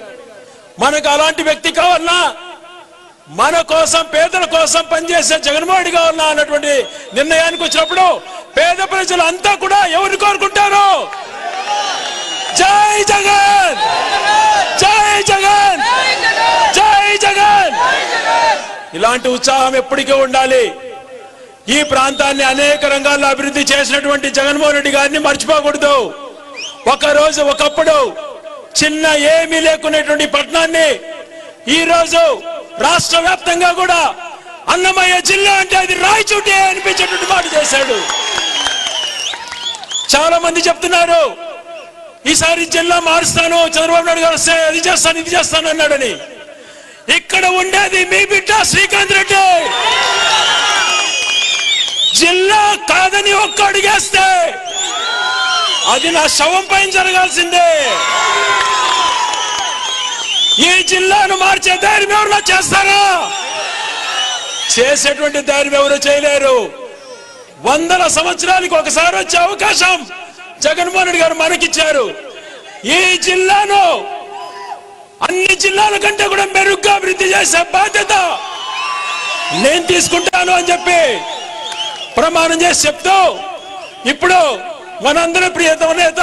C: మనకు అలాంటి వ్యక్తి కావాలన్నా, మన కోసం పేదల కోసం పనిచేసే జగన్మోహన్ రెడ్డి కావాలన్నా అన్నటువంటి నిర్ణయానికి వచ్చినప్పుడు పేద ప్రజలు అంతా కూడా ఎవరిని కోరుకుంటారు? జై జగన్, జై జగన్, జై జగన్. ఇలాంటి ఉత్సాహం ఎప్పటికీ ఉండాలి. ఈ ప్రాంతాన్ని అనేక రంగాల్లో అభివృద్ధి చేసినటువంటి జగన్మోహన్ రెడ్డి గారిని మర్చిపోకూడదు. ఒకప్పుడు చిన్న ఏమీ లేకునేటువంటి పట్టణాన్ని ఈ రోజు రాష్ట్ర వ్యాప్తంగా కూడా అన్నమయ్య జిల్లా అంటే అది రాయచోటి అనిపించేటువంటి మాట చేశాడు. చాలా మంది చెప్తున్నారు ఈసారి జిల్లా మారుస్తాను, చంద్రబాబు నాయుడు గారు వస్తే అది చేస్తాను ఇది చేస్తాను అన్నాడని. ఇక్కడ ఉండేది మీ బిడ్డ శ్రీకాంత్ రెడ్డి. జిల్లా కాదని ఒక్క అడిగేస్తే అది నా శవం పైన జరగాల్సిందే. ఈ జిల్లాను మార్చే ధైర్యం ఎవరు చేస్తారా? చేసేటువంటి ధైర్యం ఎవరు చేయలేరు. 100 సంవత్సరాలకు ఒకసారి వచ్చే అవకాశం జగన్మోహన్ రెడ్డి గారు మనకిచ్చారు. ఈ జిల్లాను అన్ని జిల్లాల కంటే కూడా మెరుగ్గా అభివృద్ధి చేసే బాధ్యత నేను తీసుకుంటాను అని చెప్పి ప్రమాణం చేసి చెప్తూ ఇప్పుడు మనందరి ప్రియతమ నేత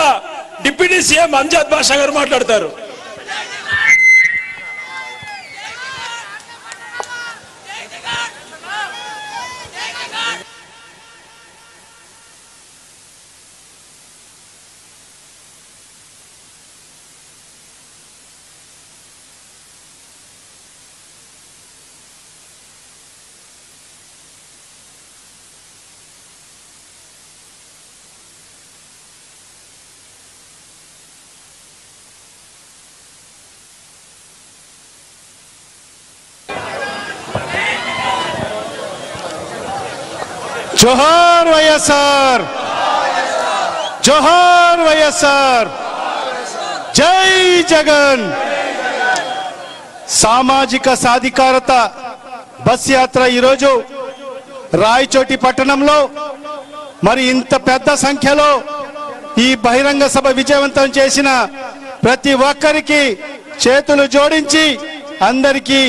C: డిప్యూటీ సీఎం అంజద్ బాషా గారు మాట్లాడతారు.
J: జోహార్ వైఎస్ఆర్, జోహార్ వైఎస్ఆర్, జై జగన్. సామాజిక సాధికారత బస్ యాత్ర ఈరోజు రాయచోటి పట్టణంలో మరి ఇంత పెద్ద సంఖ్యలో ఈ బహిరంగ సభ విజయవంతం చేసిన ప్రతి ఒక్కరికి చేతులు జోడించి అందరికీ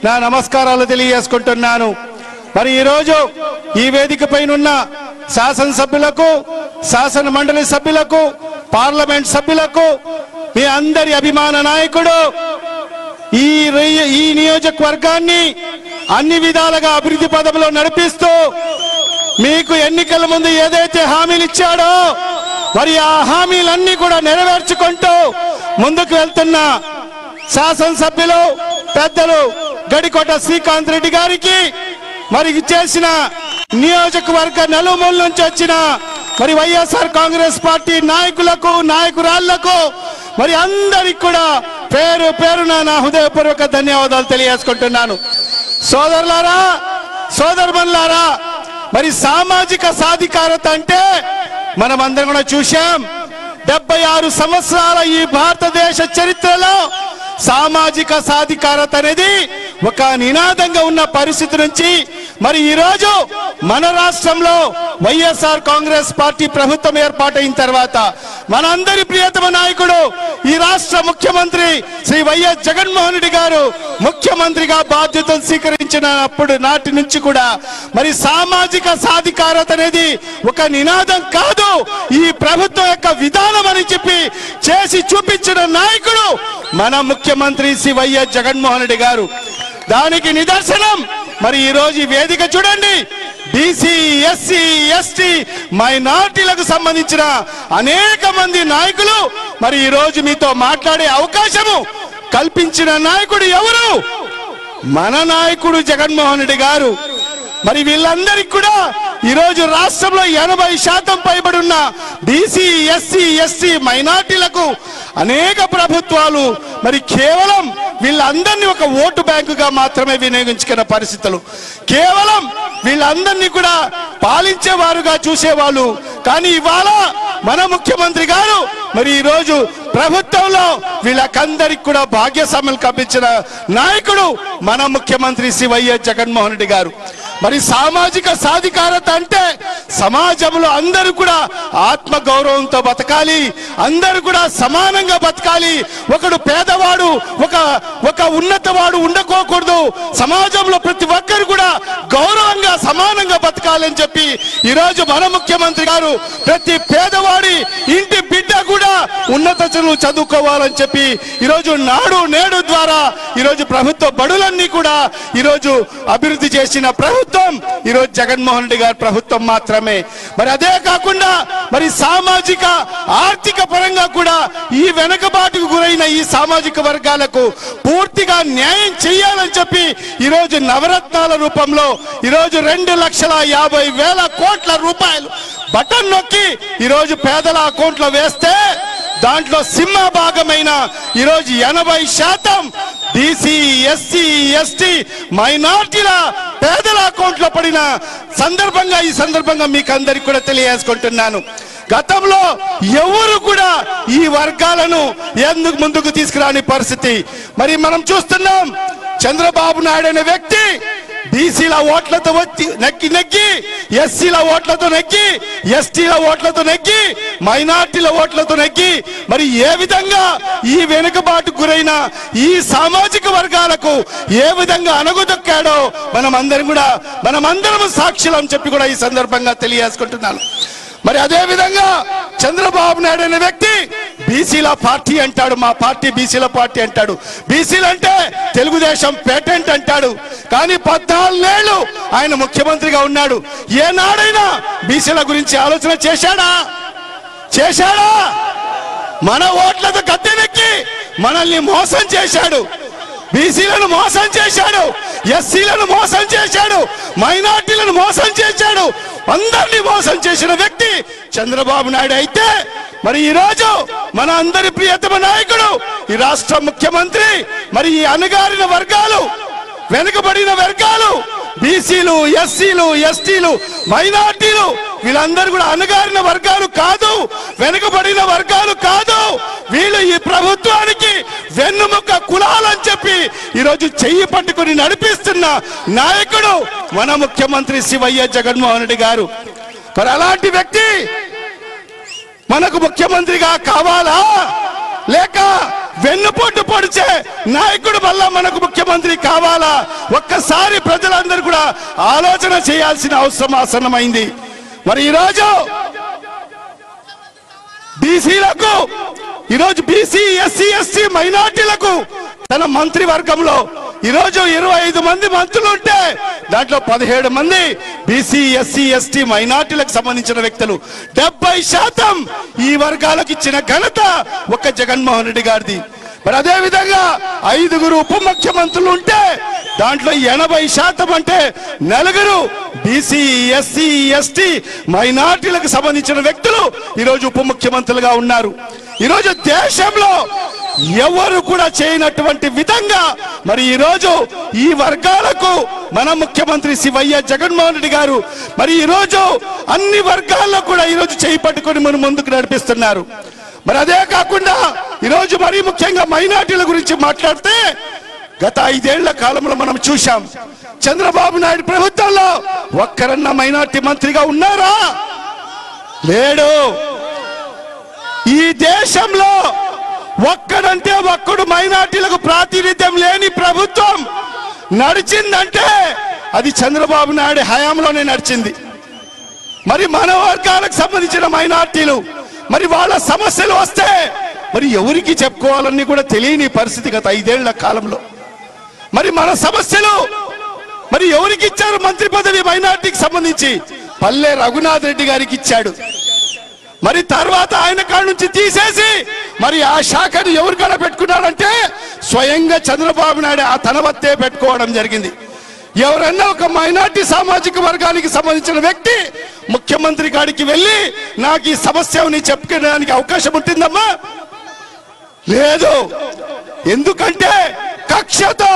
J: నా నమస్కారాలు తెలియజేసుకుంటున్నాను. మరి ఈరోజు ఈ వేదిక పైన శాసనసభ్యులకు, శాసన మండలి సభ్యులకు, పార్లమెంట్ సభ్యులకు, మీ అందరి అభిమాన నాయకుడు ఈ నియోజకవర్గాన్ని అన్ని విధాలుగా అభివృద్ధి పదంలో నడిపిస్తూ మీకు ఎన్నికల ముందు ఏదైతే హామీలు ఇచ్చాడో మరి ఆ హామీలన్నీ కూడా నెరవేర్చుకుంటూ ముందుకు వెళ్తున్న శాసనసభ్యులు పెద్దలు గడికోట శ్రీకాంత్ రెడ్డి గారికి, మరి చేసిన నియోజకవర్గ నలుమూల నుంచి వచ్చిన మరి వైఎస్ఆర్ కాంగ్రెస్ పార్టీ నాయకులకు, నాయకురాళ్లకు, మరి అందరికి కూడా పేరు పేరున నా హృదయపూర్వక ధన్యవాదాలు తెలియజేసుకుంటున్నాను. సోదరులారా, సోదరుమణులారా, మరి సామాజిక సాధికారత అంటే మనం అందరం కూడా చూశాం. 76 సంవత్సరాల ఈ భారతదేశ చరిత్రలో సామాజిక సాధికారత అనేది ఒక నినాదంగా ఉన్న పరిస్థితి నుంచి మరి ఈ రోజు మన రాష్ట్రంలో వైఎస్ఆర్ కాంగ్రెస్ పార్టీ ప్రభుత్వం ఏర్పాటైన తర్వాత మనందరి ప్రియతమ నాయకుడు ఈ రాష్ట్ర ముఖ్యమంత్రి శ్రీ వైఎస్ జగన్మోహన్ రెడ్డి గారు ముఖ్యమంత్రిగా బాధ్యతలు స్వీకరించినప్పుడు నాటి నుంచి కూడా మరి సామాజిక సాధికారత అనేది ఒక నినాదం కాదు, ఈ ప్రభుత్వం యొక్క విధానం అని చెప్పి చేసి చూపించిన నాయకుడు మన ముఖ్యమంత్రి శ్రీ వైఎస్ జగన్మోహన్ రెడ్డి గారు. దానికి నిదర్శనం మరి ఈ రోజు ఈ వేదిక చూడండి. బీసీ, ఎస్సీ, ఎస్టీ, మైనార్టీలకు సంబంధించిన అనేక మంది నాయకులు మరి ఈ రోజు మీతో మాట్లాడే అవకాశము కల్పించిన నాయకుడు ఎవరు? మన నాయకుడు జగన్మోహన్ రెడ్డి గారు. మరి వీళ్ళందరికీ కూడా ఈ రోజు రాష్ట్రంలో 80% పైబడి ఉన్న బీసీ, ఎస్సీ, ఎస్టీ, మైనార్టీలకు అనేక ప్రభుత్వాలు మరి కేవలం వీళ్ళందరినీ ఒక ఓటు బ్యాంకుగా మాత్రమే వినియోగించుకున్న పరిస్థితులు, కేవలం వీళ్ళందరినీ కూడా పాలించేవారుగా చూసేవాళ్ళు. కానీ ఇవాళ మన ముఖ్యమంత్రి గారు మరి ఈ రోజు ప్రభుత్వంలో వీళ్ళకందరికి కూడా భాగ్యస్వామ్యం కల్పించిన నాయకుడు మన ముఖ్యమంత్రి శ్రీ వైఎస్ జగన్మోహన్ రెడ్డి గారు. మరి సామాజిక సాధికారత అంటే సమాజంలో అందరూ కూడా ఆత్మ గౌరవంతో బతకాలి, అందరూ కూడా సమానంగా బతకాలి. ఒకడు పేదవాడు ఒక ఉన్నతవాడు ఉండకోకూడదు. సమాజంలో ప్రతి ఒక్కరు కూడా గౌరవంగా సమానంగా బతకాలని చెప్పి ఈరోజు మన ముఖ్యమంత్రి గారు ప్రతి పేదవాడి ఇంటి బిడ్డ కూడా ఉన్నత చదువుకోవాలని చెప్పి ఈరోజు నాడు నేడు ద్వారా ఈరోజు ప్రభుత్వ బడులన్నీ కూడా ఈరోజు అభివృద్ధి చేసిన ప్రభుత్వం ఈరోజు జగన్మోహన్ రెడ్డి గారి ప్రభుత్వం మాత్రమే. మరి అదే కాకుండా మరి సామాజిక ఆర్థిక పరంగా కూడా ఈ వెనుకబాటుకు గురైన ఈ సామాజిక వర్గాలకు పూర్తిగా న్యాయం చేయాలని చెప్పి ఈరోజు నవరత్నాల రూపంలో ఈరోజు 2,50,000 కోట్ల రూపాయలు బటన్ నొక్కి ఈరోజు పేదల అకౌంట్లో వేస్తే దాంట్లో సింహభాగమైన ఈరోజు 80% బీసీ, ఎస్సీ, ఎస్టీ, మైనార్టీల పేదల అకౌంట్లో పడిన సందర్భంగా ఈ సందర్భంగా మీకు అందరికి కూడా తెలియజేసుకుంటున్నాను. గతంలో ఎవరు కూడా ఈ వర్గాలను ఎందుకు ముందుకు తీసుకురాని పరిస్థితి. మరి మనం చూస్తున్నాం, చంద్రబాబు నాయుడు అనే వ్యక్తి బీసీల ఓట్లతో నెగ్గి ఎస్సీల ఓట్లతో నెగ్గి ఎస్టీల ఓట్లతో నెగ్గి మైనార్టీల ఓట్లతో నెగ్గి మరి ఏ విధంగా ఈ వెనుకబాటు గురైన ఈ సామాజిక వర్గాలకు ఏ విధంగా అణగదొక్కాడో మనమందరం సాక్షులం చెప్పి కూడా ఈ సందర్భంగా తెలియజేసుకుంటున్నాను. మరి అదే విధంగా చంద్రబాబు నాయుడు అనే వ్యక్తి బీసీల పార్టీ అంటాడు, మా పార్టీ బీసీల పార్టీ అంటాడు. బీసీలు అంటే తెలుగుదేశం పేటెంట్ అంటాడు. కానీ 14 ఏళ్ళు ఆయన ముఖ్యమంత్రిగా ఉన్నాడు. ఏనాడైనా బీసీల గురించి ఆలోచన చేశాడా? మన ఓట్లతో గద్దెనెక్కి మనల్ని మోసం చేశాడు. బీసీలను మోసం చేశాడు, ఎస్సీలను మోసం చేశాడు, మైనార్టీలను మోసం చేశాడు. అందరినీ మోసం చేసిన వ్యక్తి చంద్రబాబు నాయుడు అయితే మరి ఈ రోజు మన అందరి ప్రియతమ నాయకుడు ఈ రాష్ట్ర ముఖ్యమంత్రి మరి ఈ అణగారిన వర్గాలు, వెనుకబడిన వర్గాలు, బీసీలు, ఎస్సీలు, ఎస్టీలు, మైనార్టీలు వీళ్ళందరూ కూడా అణగారిన వర్గాలు కాదు, వెనుకబడిన వర్గాలు కాదు. వీళ్ళు ఈ ప్రభుత్వానికి వెన్నుముక్క కులాలని చెప్పి ఈరోజు చెయ్యి పట్టుకుని నడిపిస్తున్న నాయకుడు మన ముఖ్యమంత్రి శ్రీ వైఎస్ జగన్మోహన్ రెడ్డి గారు. మరి అలాంటి వ్యక్తి మనకు ముఖ్యమంత్రిగా కావాలా, లేక వెన్నుపోటు పొడిచే నాయకుడు వల్ల మనకు ముఖ్యమంత్రి కావాలా? ఒక్కసారి ప్రజలందరూ కూడా ఆలోచన చేయాల్సిన అవసరం ఆసన్నమైంది. మరి ఈరోజు బీసీలకు, ఈరోజు బీసీ, ఎస్సీ, ఎస్టీ, మైనార్టీలకు తన మంత్రివర్గంలో ఈరోజు 25 మంది మంత్రులు ఉంటే దాంట్లో 17 మంది బీసీ, ఎస్సీ, ఎస్టీ, మైనార్టీలకు సంబంధించిన వ్యక్తులు. 70% ఈ వర్గాలకు ఇచ్చిన ఘనత ఒక్క జగన్మోహన్ రెడ్డి గారిది. మరి అదే విధంగా 5 ఉప ముఖ్యమంత్రులు ఉంటే దాంట్లో 80% అంటే 4 బీసీ, ఎస్సీ, ఎస్టీ, మైనార్టీలకు సంబంధించిన వ్యక్తులు ఈరోజు ఉప ముఖ్యమంత్రులుగా ఉన్నారు. ఈరోజు దేశంలో ఎవరు కూడా చేయనటువంటి విధంగా మరి ఈరోజు ఈ వర్గాలకు మన ముఖ్యమంత్రి శ్రీ వైఎస్ జగన్మోహన్ రెడ్డి గారు మరి ఈరోజు అన్ని వర్గాల్లో కూడా ఈరోజు చేయి పట్టుకొని మనం ముందుకు నడిపిస్తున్నారు. మరి అదే కాకుండా ఈరోజు మరీ ముఖ్యంగా మైనార్టీల గురించి మాట్లాడితే గత 5 ఏళ్ల కాలంలో మనం చూశాం, చంద్రబాబు నాయుడు ప్రభుత్వంలో ఒక్కరన్నా మైనార్టీ మంత్రిగా ఉన్నారా? లేడు. ఈ దేశంలో ఒక్కడంటే ఒక్కడు మైనార్టీలకు ప్రాతినిధ్యం లేని ప్రభుత్వం నడిచిందంటే అది చంద్రబాబు నాయుడు హయాంలోనే నడిచింది. మరి మన వర్గాలకు సంబంధించిన మైనార్టీలు మరి వాళ్ళ సమస్యలు వస్తే మరి ఎవరికి చెప్పుకోవాలని కూడా తెలియని పరిస్థితి గత 5 ఏళ్ల కాలంలో. మరి మన సమస్యలు మరి ఎవరికి ఇచ్చారు మంత్రి పదవి? మైనార్టీకి సంబంధించి పల్లె రఘునాథ్ రెడ్డి గారికి ఇచ్చాడు. మరి తర్వాత ఆయన కాడ నుంచి తీసేసి మరి ఆ శాఖను ఎవరు కాడ పెట్టుకున్నారంటే స్వయంగా చంద్రబాబు నాయుడు ఆ తన వద్దే పెట్టుకోవడం జరిగింది. ఎవరన్నా ఒక మైనార్టీ సామాజిక వర్గానికి సంబంధించిన వ్యక్తి ముఖ్యమంత్రి కాడికి వెళ్ళి నాకు ఈ సమస్యని చెప్పుకోవడానికి అవకాశం ఉంటుందమ్మా? లేదు. ఎందుకంటే కక్షతో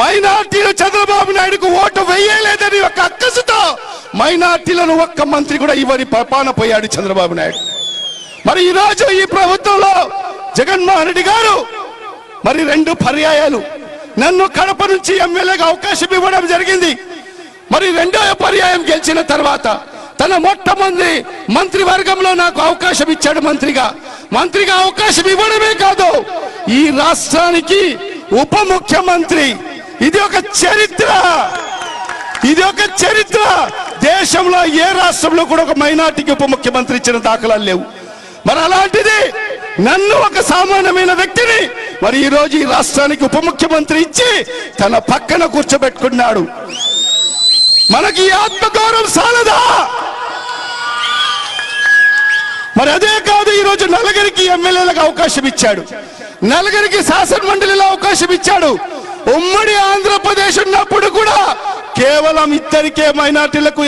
J: మైనార్టీలు చంద్రబాబు నాయుడుకు ఓటు వేయలేదని ఒక అక్కసుతో మైనార్టీలను ఒక్క మంత్రి కూడా ఇవ్వని పాపాన పోయాడు చంద్రబాబు నాయుడు. మరి ఈరోజు ఈ ప్రభుత్వంలో జగన్మోహన్ రెడ్డి గారు మరి 2 పర్యాయాలు నన్ను కడప నుంచి ఎమ్మెల్యేగా అవకాశం ఇవ్వడం జరిగింది. మరి రెండో పర్యాయం గెలిచిన తర్వాత తన మొట్టమొదటి మంత్రివర్గంలో నాకు అవకాశం ఇచ్చాడు. మంత్రిగా అవకాశం ఇవ్వడమే కాదు, ఈ రాష్ట్రానికి ఉప ముఖ్యమంత్రి. ఇది ఒక చరిత్ర. దేశంలో ఏ రాష్ట్రంలో కూడా ఒక మైనార్టీకి ఉప ముఖ్యమంత్రి ఇచ్చిన దాఖలాలు లేవు. మరి అలాంటిది నన్ను ఒక సామాన్యమైన వ్యక్తిని మరి ఈ రోజు ఈ రాష్ట్రానికి ఉప ముఖ్యమంత్రి ఇచ్చి తన పక్కన కూర్చోబెట్టుకున్నాడు. మనకి ఈ ఆత్మగౌరవం సాలదా? మరి అదే కాదు, ఈ రోజు నలుగురికి ఎమ్మెల్యేలకు అవకాశం ఇచ్చాడు, నలుగురికి శాసన మండలిలో అవకాశం ఇచ్చాడు. ఉమ్మడి ఆంధ్రప్రదేశ్ ఉన్నప్పుడు కూడా కేవలం ఇద్దరికే మైనార్టీలకు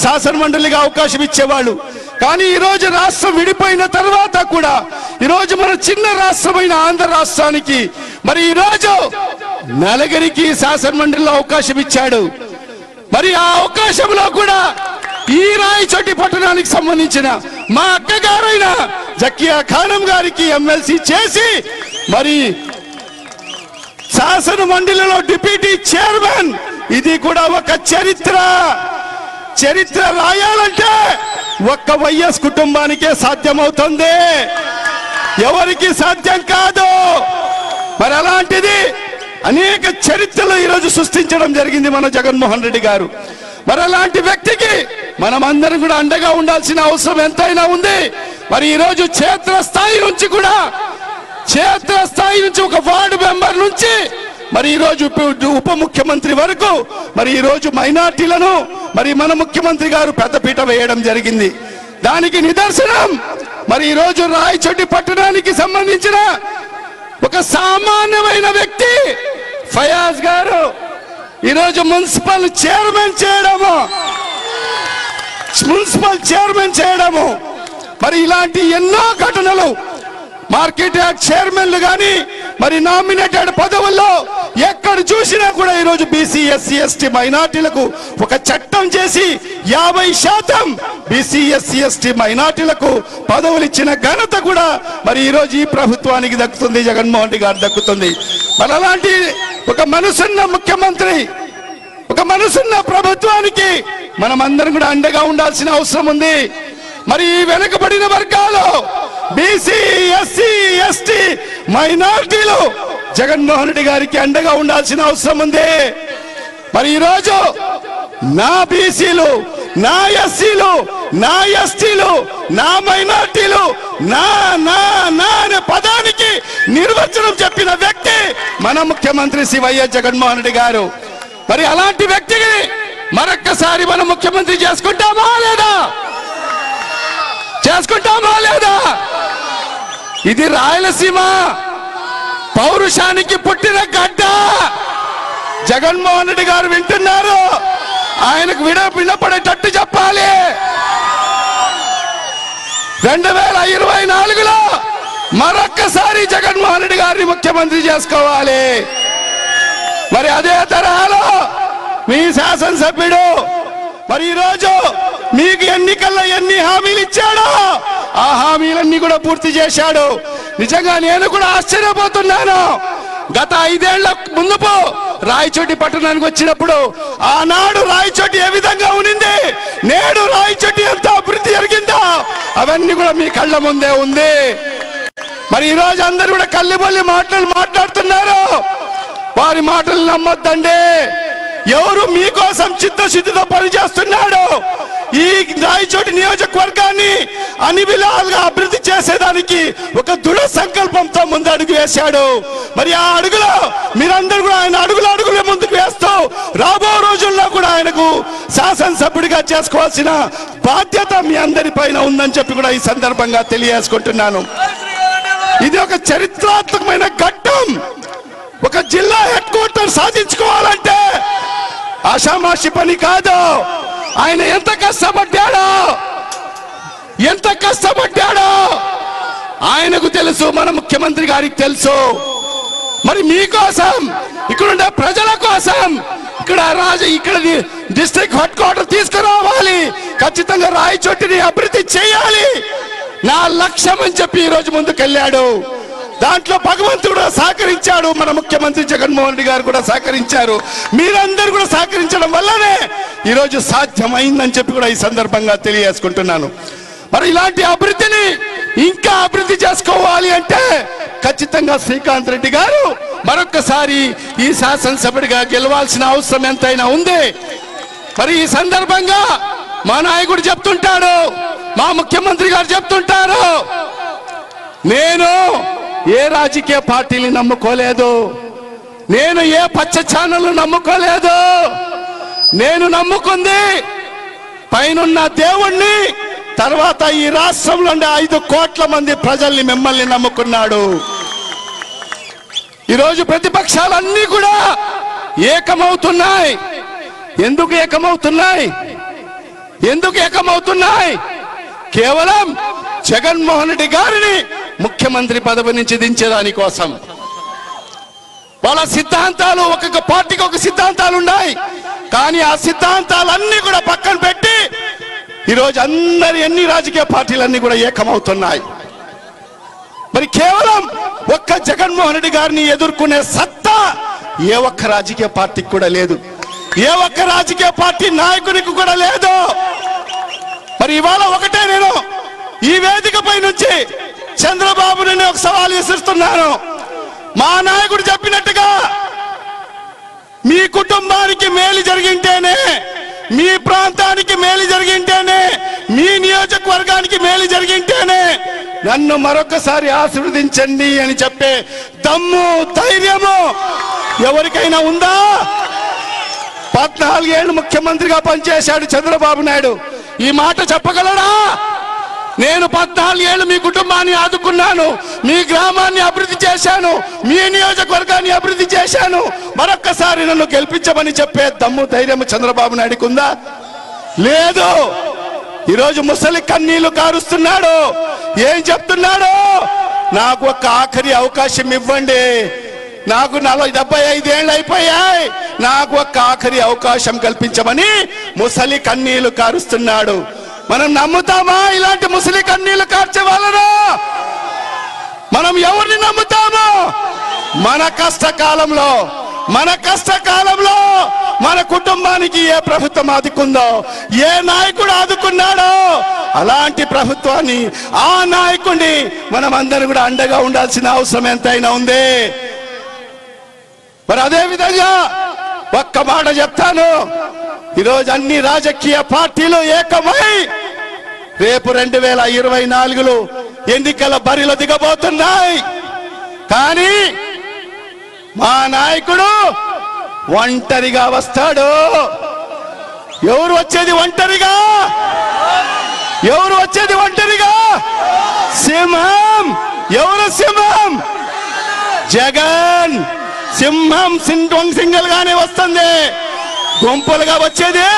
J: శాసన మండలిగా అవకాశం ఇచ్చేవాళ్ళు. కానీ ఈ రోజు రాష్ట్రం విడిపోయిన తర్వాత కూడా ఈ రోజు మన చిన్న రాష్ట్రమైన ఆంధ్ర రాష్ట్రానికి మరి ఈ రోజు నలుగురికి శాసన మండలిలో అవకాశం ఇచ్చాడు. మరి ఆ అవకాశంలో కూడా ఈ రాయచోటి పట్టణానికి సంబంధించిన మా అక్కగారైన జకియా ఖానం గారికి ఎమ్మెల్సీ చేసి మరి శాసన మండలిలో డిప్యూటీ చైర్మన్. ఇది కూడా ఒక చరిత్ర రాయాలంటే ఒక్క వైఎస్ కుటుంబానికే సాధ్యమవుతుంది, ఎవరికి సాధ్యం కాదు. మరి అలాంటిది అనేక చరిత్రలు ఈరోజు సృష్టించడం జరిగింది మన జగన్మోహన్ రెడ్డి గారు. మరి అలాంటి వ్యక్తికి మనం అందరం కూడా అండగా ఉండాల్సిన అవసరం ఎంతైనా ఉంది. మరి ఈరోజు క్షేత్రస్థాయి నుంచి ఒక వార్డు మెంబర్ నుంచి మరి ఈ రోజు ఉప ముఖ్యమంత్రి వరకు మరి ఈ రోజు మైనార్టీలను మరి మన ముఖ్యమంత్రి గారు పెద్దపీట వేయడం జరిగింది. దానికి నిదర్శనం మరి ఈ రోజు రాయచోటి పట్టణానికి సంబంధించిన ఒక సామాన్యమైన వ్యక్తి ఫయాజ్ గారు ఈరోజు మున్సిపల్ చైర్మన్ చేయడము మరి ఇలాంటి ఎన్నో ఘటనలు మార్కెట్ యార్డ్ చైర్మన్లు గాని మరి నామినేటెడ్ పదవుల్లో ఎక్కడ చూసినా కూడా ఈరోజు బీసీ ఎస్సీ ఎస్టీ మైనార్టీలకు ఒక చట్టం చేసి 50% బీసీ ఎస్సీ ఎస్టీ మైనార్టీలకు పదవులు ఇచ్చిన ఘనత కూడా మరి ఈరోజు ఈ ప్రభుత్వానికి దక్కుతుంది, జగన్మోహన్ రెడ్డి గారు దక్కుతుంది. మరి అలాంటి ఒక మనసున్న ముఖ్యమంత్రి, ఒక మనసున్న ప్రభుత్వానికి మనం అందరం కూడా అండగా ఉండాల్సిన అవసరం ఉంది. మరి ఈ వెనుకబడిన వర్గాలు బీసీ ఎస్సీ ఎస్టీ మైనార్టీలు జగన్మోహన్ రెడ్డి గారికి అండగా ఉండాల్సిన అవసరం ఉంది. మరి ఈరోజు నా బీసీలు, నా ఎస్సీలు, నా ఎస్టీలు, నా మైనార్టీలు నా నా నా అనే పదానికి నిర్వచనం చెప్పిన వ్యక్తి మన ముఖ్యమంత్రి శ్రీ వైఎస్ జగన్మోహన్ రెడ్డి గారు. మరి అలాంటి వ్యక్తిని మరొక్కసారి మనం ముఖ్యమంత్రి చేసుకుంటామా లేదా? ఇది రాయలసీమ పౌరుషానికి పుట్టిన గడ్డ. జగన్మోహన్ రెడ్డి గారు వింటున్నారు, ఆయనకు వినపడేటట్టు చెప్పాలి. 2024లో మరొక్కసారి జగన్మోహన్ రెడ్డి గారిని ముఖ్యమంత్రి చేసుకోవాలి. మరి అదే తరహాలో మీ శాసనసభ్యుడు మరి ఈరోజు మీకు ఎన్నికల్లో ఎన్ని హామీలు ఇచ్చాడో ఆ హామీలన్నీ కూడా పూర్తి చేశాడు. నిజంగా నేను కూడా ఆశ్చర్యపోతున్నాను. గత 5 ఏళ్ల ముందుపు రాయచోటి పట్టణానికి వచ్చినప్పుడు ఆనాడు రాయచోటి ఏ విధంగా ఉన్నింది, నేడు రాయచోటి ఎంత అభివృద్ధి జరిగిందో అవన్నీ కూడా మీ కళ్ళ ముందే ఉంది. మరి ఈ రోజు అందరూ కూడా కల్లిబొల్లి మాట్లాడుతున్నారు. వారి మాటలు నమ్మొద్దండి. ఎవరు మీకోసం చిత్తశుద్ధితో పనిచేస్తున్నాడు. ఈ రాయచోటి నియోజకవర్గాన్ని అన్ని విధాలుగా అభివృద్ధి చేసేదానికి ఒక దృఢ సంకల్పంతో ముందు అడుగు వేశాడు. మరి ఆ అడుగులో మీరందరూ కూడా ఆయన అడుగులు ముందుకు వేస్తూ రాబో రోజుల్లో కూడా ఆయనకు శాసనసభ్యుడిగా చేసుకోవాల్సిన బాధ్యత మీ అందరి పైన ఉందని చెప్పి కూడా ఈ సందర్భంగా తెలియజేసుకుంటున్నాను. ఇది ఒక చరిత్రాత్మకమైన ఘట్టం. ఒక జిల్లా హెడ్ క్వార్టర్ సాధించుకోవాలంటే ఆషామాషి పని కాదు. ఆయన ఎంత కష్టపడ్డాడో ఆయనకు తెలుసు, మన ముఖ్యమంత్రి గారికి తెలుసు. మరి మీకోసం, ఇక్కడుండే ప్రజల కోసం ఇక్కడ డిస్ట్రిక్ట్ హెడ్ క్వార్టర్ తీసుకురావాలి, ఖచ్చితంగా రాయచోటిని అభివృద్ధి చేయాలి నా లక్ష్యం అని చెప్పి ఈ రోజు ముందుకెళ్ళాడు. దాంట్లో భగవంతుడు సహకరించాడు, మన ముఖ్యమంత్రి జగన్మోహన్ రెడ్డి గారు కూడా సహకరించారు. మీరందరూ కూడా సహకరించడం వల్లనే ఈరోజు సాధ్యమైందని చెప్పి కూడా ఈ సందర్భంగా తెలియజేసుకుంటున్నాను. మరి ఇలాంటి అభివృద్ధిని ఇంకా అభివృద్ధి చేసుకోవాలి అంటే ఖచ్చితంగా శ్రీకాంత్ రెడ్డి గారు మరొక్కసారి ఈ శాసనసభ్యుడిగా గెలవాల్సిన అవసరం ఎంతైనా ఉంది. మరి ఈ సందర్భంగా మా నాయకుడు చెప్తుంటాడు, మా ముఖ్యమంత్రి గారు చెప్తుంటారు, నేను ఏ రాజకీయ పార్టీని నమ్ముకోలేదు, నేను ఏ పచ్చ ఛానల్ నమ్ముకోలేదు, నేను నమ్ముకుంది పైనున్న దేవుణ్ణి, తర్వాత ఈ రాష్ట్రంలో 5 కోట్ల మంది ప్రజల్ని మిమ్మల్ని నమ్ముకున్నాడు. ఈరోజు ప్రతిపక్షాలన్నీ కూడా ఏకమవుతున్నాయి. ఎందుకు ఏకమవుతున్నాయి? ఎందుకు ఏకమవుతున్నాయి? కేవలం జగన్మోహన్ రెడ్డి గారిని ముఖ్యమంత్రి పదవి నుంచి దించేదాని కోసం. వాళ్ళ సిద్ధాంతాలు, ఒక్కొక్క పార్టీకి ఒక సిద్ధాంతాలు ఉన్నాయి, కానీ ఆ సిద్ధాంతాలన్నీ కూడా పక్కన పెట్టి ఈరోజు అన్ని రాజకీయ పార్టీలన్నీ కూడా ఏకమవుతున్నాయి. మరి కేవలం ఒక్క జగన్మోహన్ రెడ్డి గారిని ఎదుర్కొనే సత్తా ఏ ఒక్క రాజకీయ పార్టీకి కూడా లేదు, ఏ ఒక్క రాజకీయ పార్టీ నాయకునికి కూడా లేదు. మరి ఇవాళ ఒకటే నేను ఈ వేదికపై నుంచి చంద్రబాబుని ఒక సవాల్ విసురుతున్నాను. మా నాయకుడు చెప్పినట్టుగా మీ కుటుంబానికి మేలు జరిగింటేనే, మీ ప్రాంతానికి మేలు జరిగింటేనే, మీ నియోజకవర్గానికి మేలు జరిగింటేనే నన్ను మరొకసారి ఆశీర్వదించండి అని చెప్పే దమ్ము, ధైర్యము ఎవరికైనా ఉందా? 14 ఏళ్ళు ముఖ్యమంత్రిగా పనిచేశాడు చంద్రబాబు నాయుడు. ఈ మాట చెప్పగలరా? నేను 14 ఏళ్ళు మీ కుటుంబాన్ని ఆదుకున్నాను, మీ గ్రామాన్ని అభివృద్ధి చేశాను, మీ నియోజకవర్గాన్ని అభివృద్ధి చేశాను, మరొక్కసారి నన్ను గెలిపించమని చెప్పే దమ్ము, ధైర్యం చంద్రబాబు నాయుడుకు ఉందా? లేదు. ఈరోజు ముసలి కన్నీళ్లు కారుస్తున్నాడు. ఏం చెప్తున్నాడు? నాకు ఒక ఆఖరి అవకాశం ఇవ్వండి, నాకు 75 ఏళ్ళు అయిపోయాయి, నాకు ఒక ఆఖరి అవకాశం కల్పించమని ముసలి కన్నీళ్లు కారుస్తున్నాడు. మనం నమ్ముతామా ఇలాంటి ముసలి కన్నీళ్లు కార్చే వాళ్ళను? మనం ఎవరిని నమ్ముతాము? మన కష్టకాలంలో మన కుటుంబానికి ఏ ప్రభుత్వం ఆదుకుందో, ఏ నాయకుడు ఆదుకున్నాడో అలాంటి ప్రభుత్వాన్ని, ఆ నాయకుడిని మనం అందరూ కూడా అండగా ఉండాల్సిన అవసరం ఎంతైనా ఉంది. మరి అదే విధంగా ఒక్క మాట చెప్తాను, ఈరోజు అన్ని రాజకీయ పార్టీలు ఏకమై రేపు 2024లో ఎన్నికల బరిలో దిగబోతున్నాయి. కానీ మా నాయకుడు ఒంటరిగా వస్తాడు. ఎవరు వచ్చేది ఒంటరిగా? ఎవరు వచ్చేది ఒంటరిగా? సింహం. ఎవరు సింహం? జగన్. సింహం సింగిల్ గానే వస్తుంది. గుంపులుగా వచ్చేది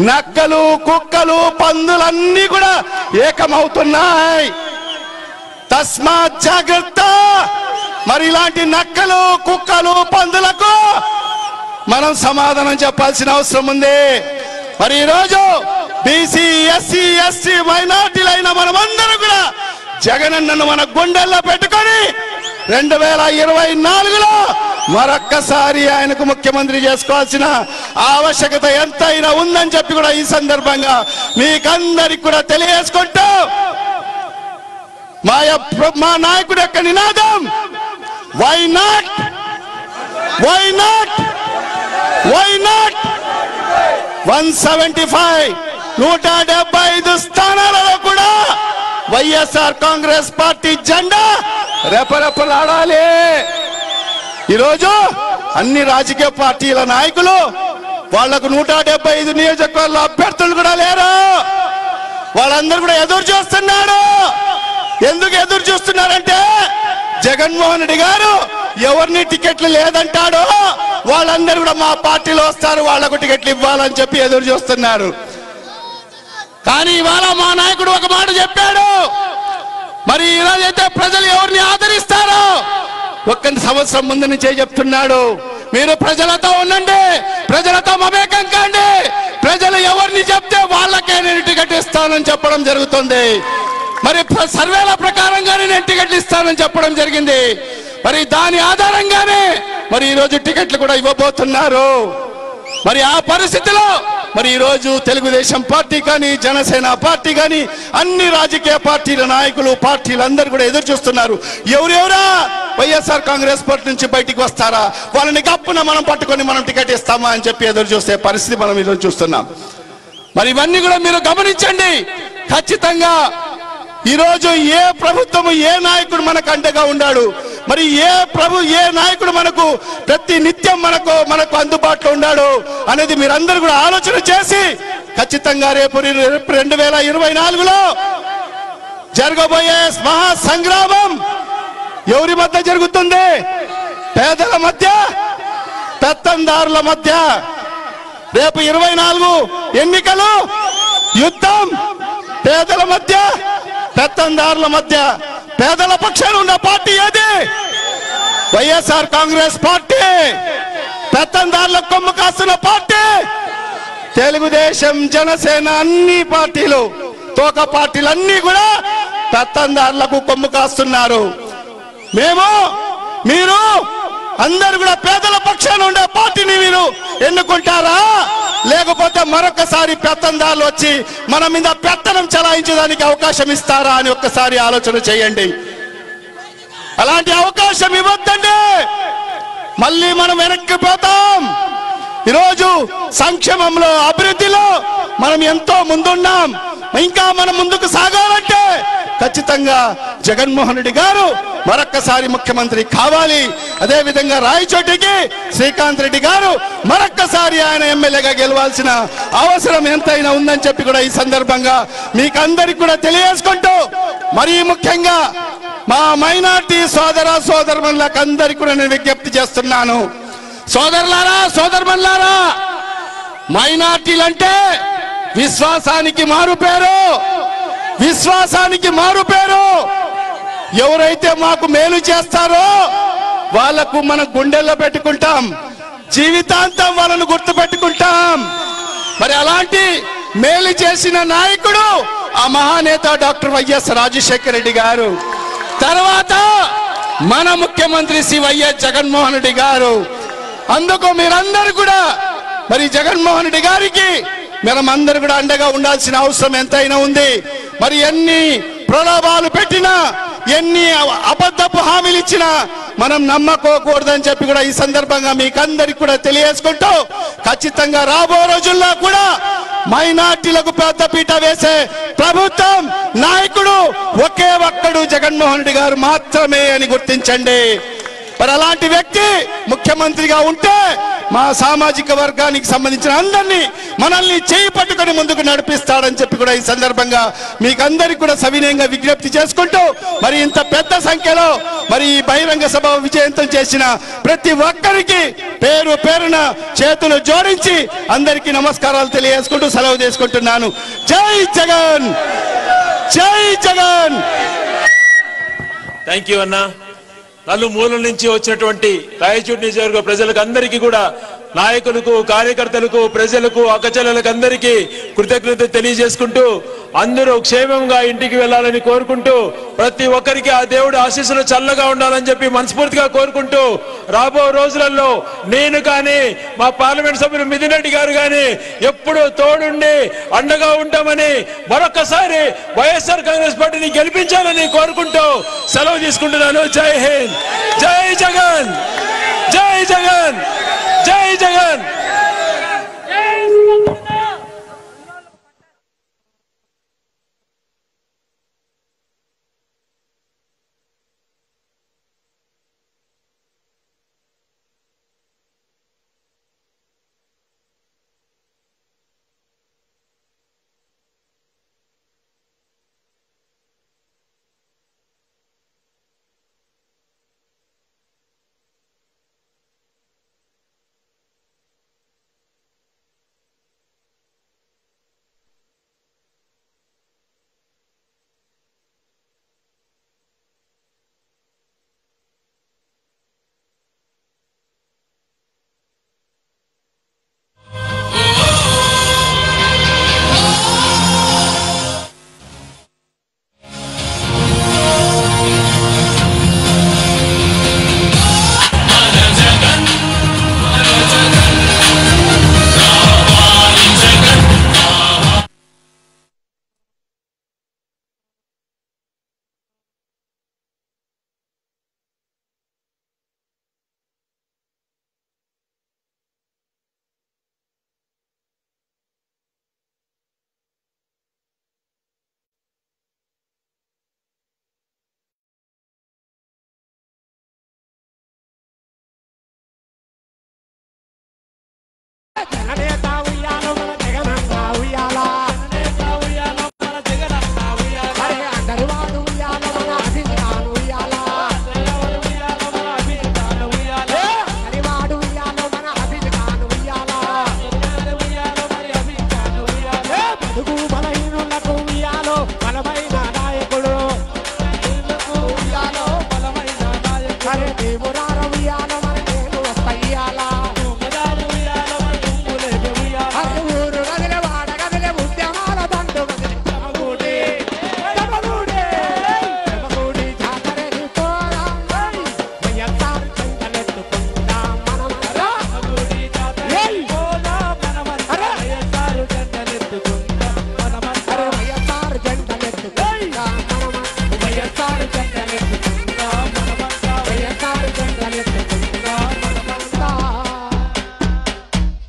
J: నక్కలు, కుక్కలు, పందులన్నీ కూడా ఏకమవుతున్నాయి. తస్మాత్ జాగ్రత్త. మరి ఇలాంటి నక్కలు, కుక్కలు, పందులకు మనం సమాధానం చెప్పాల్సిన అవసరం ఉంది. మరి ఈరోజు బీసీ, ఎస్సీ, ఎస్టీ, మైనార్టీలైన మనమందరం కూడా జగనన్నను మన గుండెల్లో పెట్టుకొని 2024లో మరొక్కసారి ఆయనకు ముఖ్యమంత్రి చేసుకోవాల్సిన ఆవశ్యకత ఎంతైనా ఉందని చెప్పి కూడా ఈ సందర్భంగా మీకందరికి కూడా తెలియజేసుకుంటూ మా నాయకుడి యొక్క నినాదం వై నాట్ 175 175 స్థానాలలో కూడా వైఎస్ఆర్ కాంగ్రెస్ పార్టీ జెండా రెపరెపలాడాలి. ఈరోజు అన్ని రాజకీయ పార్టీల నాయకులు వాళ్లకు 175 నియోజకవర్గాల అభ్యర్థులు కూడా లేరు. వాళ్ళందరూ కూడా ఎదురు చూస్తున్నారు. ఎందుకు ఎదురు చూస్తున్నారంటే జగన్మోహన్ రెడ్డి గారు ఎవరిని టికెట్లు లేదంటాడో వాళ్ళందరూ కూడా మా పార్టీలో వస్తారు, వాళ్లకు టికెట్లు ఇవ్వాలని చెప్పి ఎదురు చూస్తున్నారు. కానీ ఇవాళ మా నాయకుడు ఒక మాట చెప్పాడు. మరి ఈరోజైతే ప్రజలు ఎవరిని ఆదరిస్తారో 1 సంవత్సరం ముందు నుంచే చెప్తున్నాడు, మీరు ప్రజలతో ఉండండి, ప్రజలతో మమేకం కాండి, ప్రజలు ఎవరిని చెప్తే వాళ్ళకే నేను టికెట్ ఇస్తానని చెప్పడం జరుగుతుంది. మరి సర్వేల ప్రకారంగానే నేను టికెట్లు ఇస్తానని చెప్పడం జరిగింది. మరి దాని ఆధారంగానే మరి ఈరోజు టికెట్లు కూడా ఇవ్వబోతున్నారు. మరి ఆ పరిస్థితిలో మరి ఈరోజు తెలుగుదేశం పార్టీ కానీ జనసేన పార్టీ కానీ అన్ని రాజకీయ పార్టీల నాయకులు పార్టీలందరూ కూడా ఎదురు చూస్తున్నారు. ఎవరెవరా వైఎస్ఆర్ కాంగ్రెస్ పార్టీ నుంచి బయటికి వస్తారా, వాళ్ళని గప్పున మనం పట్టుకొని మనం టికెట్ ఇస్తామా అని చెప్పి ఎదురు చూసే పరిస్థితి మనం ఈరోజు చూస్తున్నాం. మరి ఇవన్నీ కూడా మీరు గమనించండి. ఖచ్చితంగా ఈరోజు ఏ ప్రభుత్వము ఏ నాయకుడు మనకు అండగా ఉన్నాడు, మరి ఏ నాయకుడు మనకు ప్రతి నిత్యం మనకు అందుబాటులో ఉన్నాడు అనేది మీరందరూ కూడా ఆలోచన చేసి ఖచ్చితంగా రేపు 2024లో జరగబోయే మహా సంగ్రామం ఎవరి మధ్య జరుగుతుంది? పేదల మధ్య, పెత్తందారుల మధ్య. రేపు 24 ఎన్నికలు యుద్ధం పేదల మధ్య, పెత్తందారుల మధ్య. పేదల పక్షాన ఉన్న పార్టీ ఏది? వైఎస్ఆర్ కాంగ్రెస్ పార్టీ. పెత్తందారుల కొమ్ము కాస్తున్న పార్టీ తెలుగుదేశం, జనసేన అన్ని పార్టీలు, తోక పార్టీలన్నీ కూడా పెత్తందారులకు కొమ్ము కాస్తున్నారు. మీరు అందరు కూడా పేదల పక్షాన ఉండే పార్టీని మీరు ఎన్నుకుంటారా, లేకపోతే మరొకసారి పెత్తందారులు వచ్చి మన మీద పెత్తనం చలాయించడానికి అవకాశం ఇస్తారా అని ఒక్కసారి ఆలోచన చేయండి. అలాంటి అవకాశం ఇవ్వద్దండి. మళ్ళీ మనం వెనక్కిపోతాం. ఈరోజు సంక్షేమంలో, అభివృద్ధిలో మనం ఎంతో ముందున్నాం. ఇంకా మనం ముందుకు సాగాలంటే ఖచ్చితంగా జగన్మోహన్ రెడ్డి గారు మరొక్కసారి ముఖ్యమంత్రి కావాలి. అదే విధంగా రాయచోటికి శ్రీకాంత్ రెడ్డి గారు మరొక్కసారి ఆయన ఎమ్మెల్యేగా గెలవాల్సిన అవసరం ఎంతైనా ఉందని చెప్పి కూడా ఈ సందర్భంగా మీకు అందరికి కూడా తెలియజేసుకుంటూ, మరీ ముఖ్యంగా మా మైనార్టీ సోదర సోదరులకు అందరికీ కూడా నేను విజ్ఞప్తి చేస్తున్నాను. సోదరులారా, సోదరులారా, మైనార్టీలంటే విశ్వాసానికి మారుపేరు. విశ్వాసానికి మారుపేరు. ఎవరైతే మాకు మేలు చేస్తారో వాళ్లకు మనం గుండెల్లో పెట్టుకుంటాం, జీవితాంతం వాళ్ళను గుర్తు పెట్టుకుంటాం. మరి అలాంటి మేలు చేసిన నాయకుడు ఆ మహానేత డాక్టర్ వైఎస్ రాజశేఖర రెడ్డి గారు. తర్వాత మన ముఖ్యమంత్రి శ్రీ వైఎస్ జగన్మోహన్ రెడ్డి గారు. అందుకు మీరందరూ కూడా మరి జగన్మోహన్ రెడ్డి గారికి మనమందరూ కూడా అండగా ఉండాల్సిన అవసరం ఎంతైనా ఉంది. మరి ఎన్ని ప్రలోభాలు పెట్టినా, ఎన్ని అబద్ధపు హామీలు ఇచ్చినా మనం నమ్మకోకూడదని చెప్పి కూడా ఈ సందర్భంగా మీకు అందరికి కూడా తెలియజేసుకుంటూ, ఖచ్చితంగా రాబో రోజుల్లో కూడా మైనార్టీలకు పెద్దపీట వేసే ప్రభుత్వం, నాయకుడు ఒకే ఒక్కడు జగన్మోహన్ రెడ్డి గారు మాత్రమే అని గుర్తించండి. మరి అలాంటి వ్యక్తి ముఖ్యమంత్రిగా ఉంటే మా సామాజిక వర్గానికి సంబంధించిన అందరినీ మనల్ని చేయి పట్టుకొని ముందుకు నడిపిస్తాడని చెప్పి కూడా ఈ సందర్భంగా మీకు అందరికి కూడా సవినయంగా విజ్ఞప్తి చేసుకుంటూ, మరి ఇంత పెద్ద సంఖ్యలో మరి ఈ బహిరంగ సభ విజయవంతం చేసిన ప్రతి ఒక్కరికి పేరు పేరున చేతులు జోడించి అందరికీ నమస్కారాలు తెలియజేసుకుంటూ సెలవు తీసుకుంటున్నాను. జై జగన్, జై జగన్.
C: థ్యాంక్ యూ అన్నా. నలుమూలల నుంచి వచ్చినటువంటి రాయచూటి నియోజకవర్గ ప్రజలకు అందరికీ కూడా, నాయకులకు, కార్యకర్తలకు, ప్రజలకు, అక్కచెల్లెలకు అందరికీ కృతజ్ఞత తెలియజేసుకుంటూ, అందరూ క్షేమంగా ఇంటికి వెళ్ళాలని కోరుకుంటూ, ప్రతి ఒక్కరికి ఆ దేవుడు ఆశీస్సులు చల్లగా ఉండాలని చెప్పి మనస్ఫూర్తిగా కోరుకుంటూ, రాబో రోజులలో నేను కానీ మా పార్లమెంట్ సభ్యులు మిథున్ రెడ్డి గారు కానీ ఎప్పుడు తోడుండి అండగా ఉంటామని మరొకసారి వైఎస్ఆర్ కాంగ్రెస్ పార్టీని గెలిపించాలని కోరుకుంటూ సెలవు తీసుకుంటున్నాను. జై హింద్, జై జగన్, జై జగన్, జై జగన్.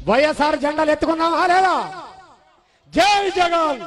K: వైఎస్ఆర్ జెండాలు ఎత్తుకున్నామా లేదా? జై జగన్.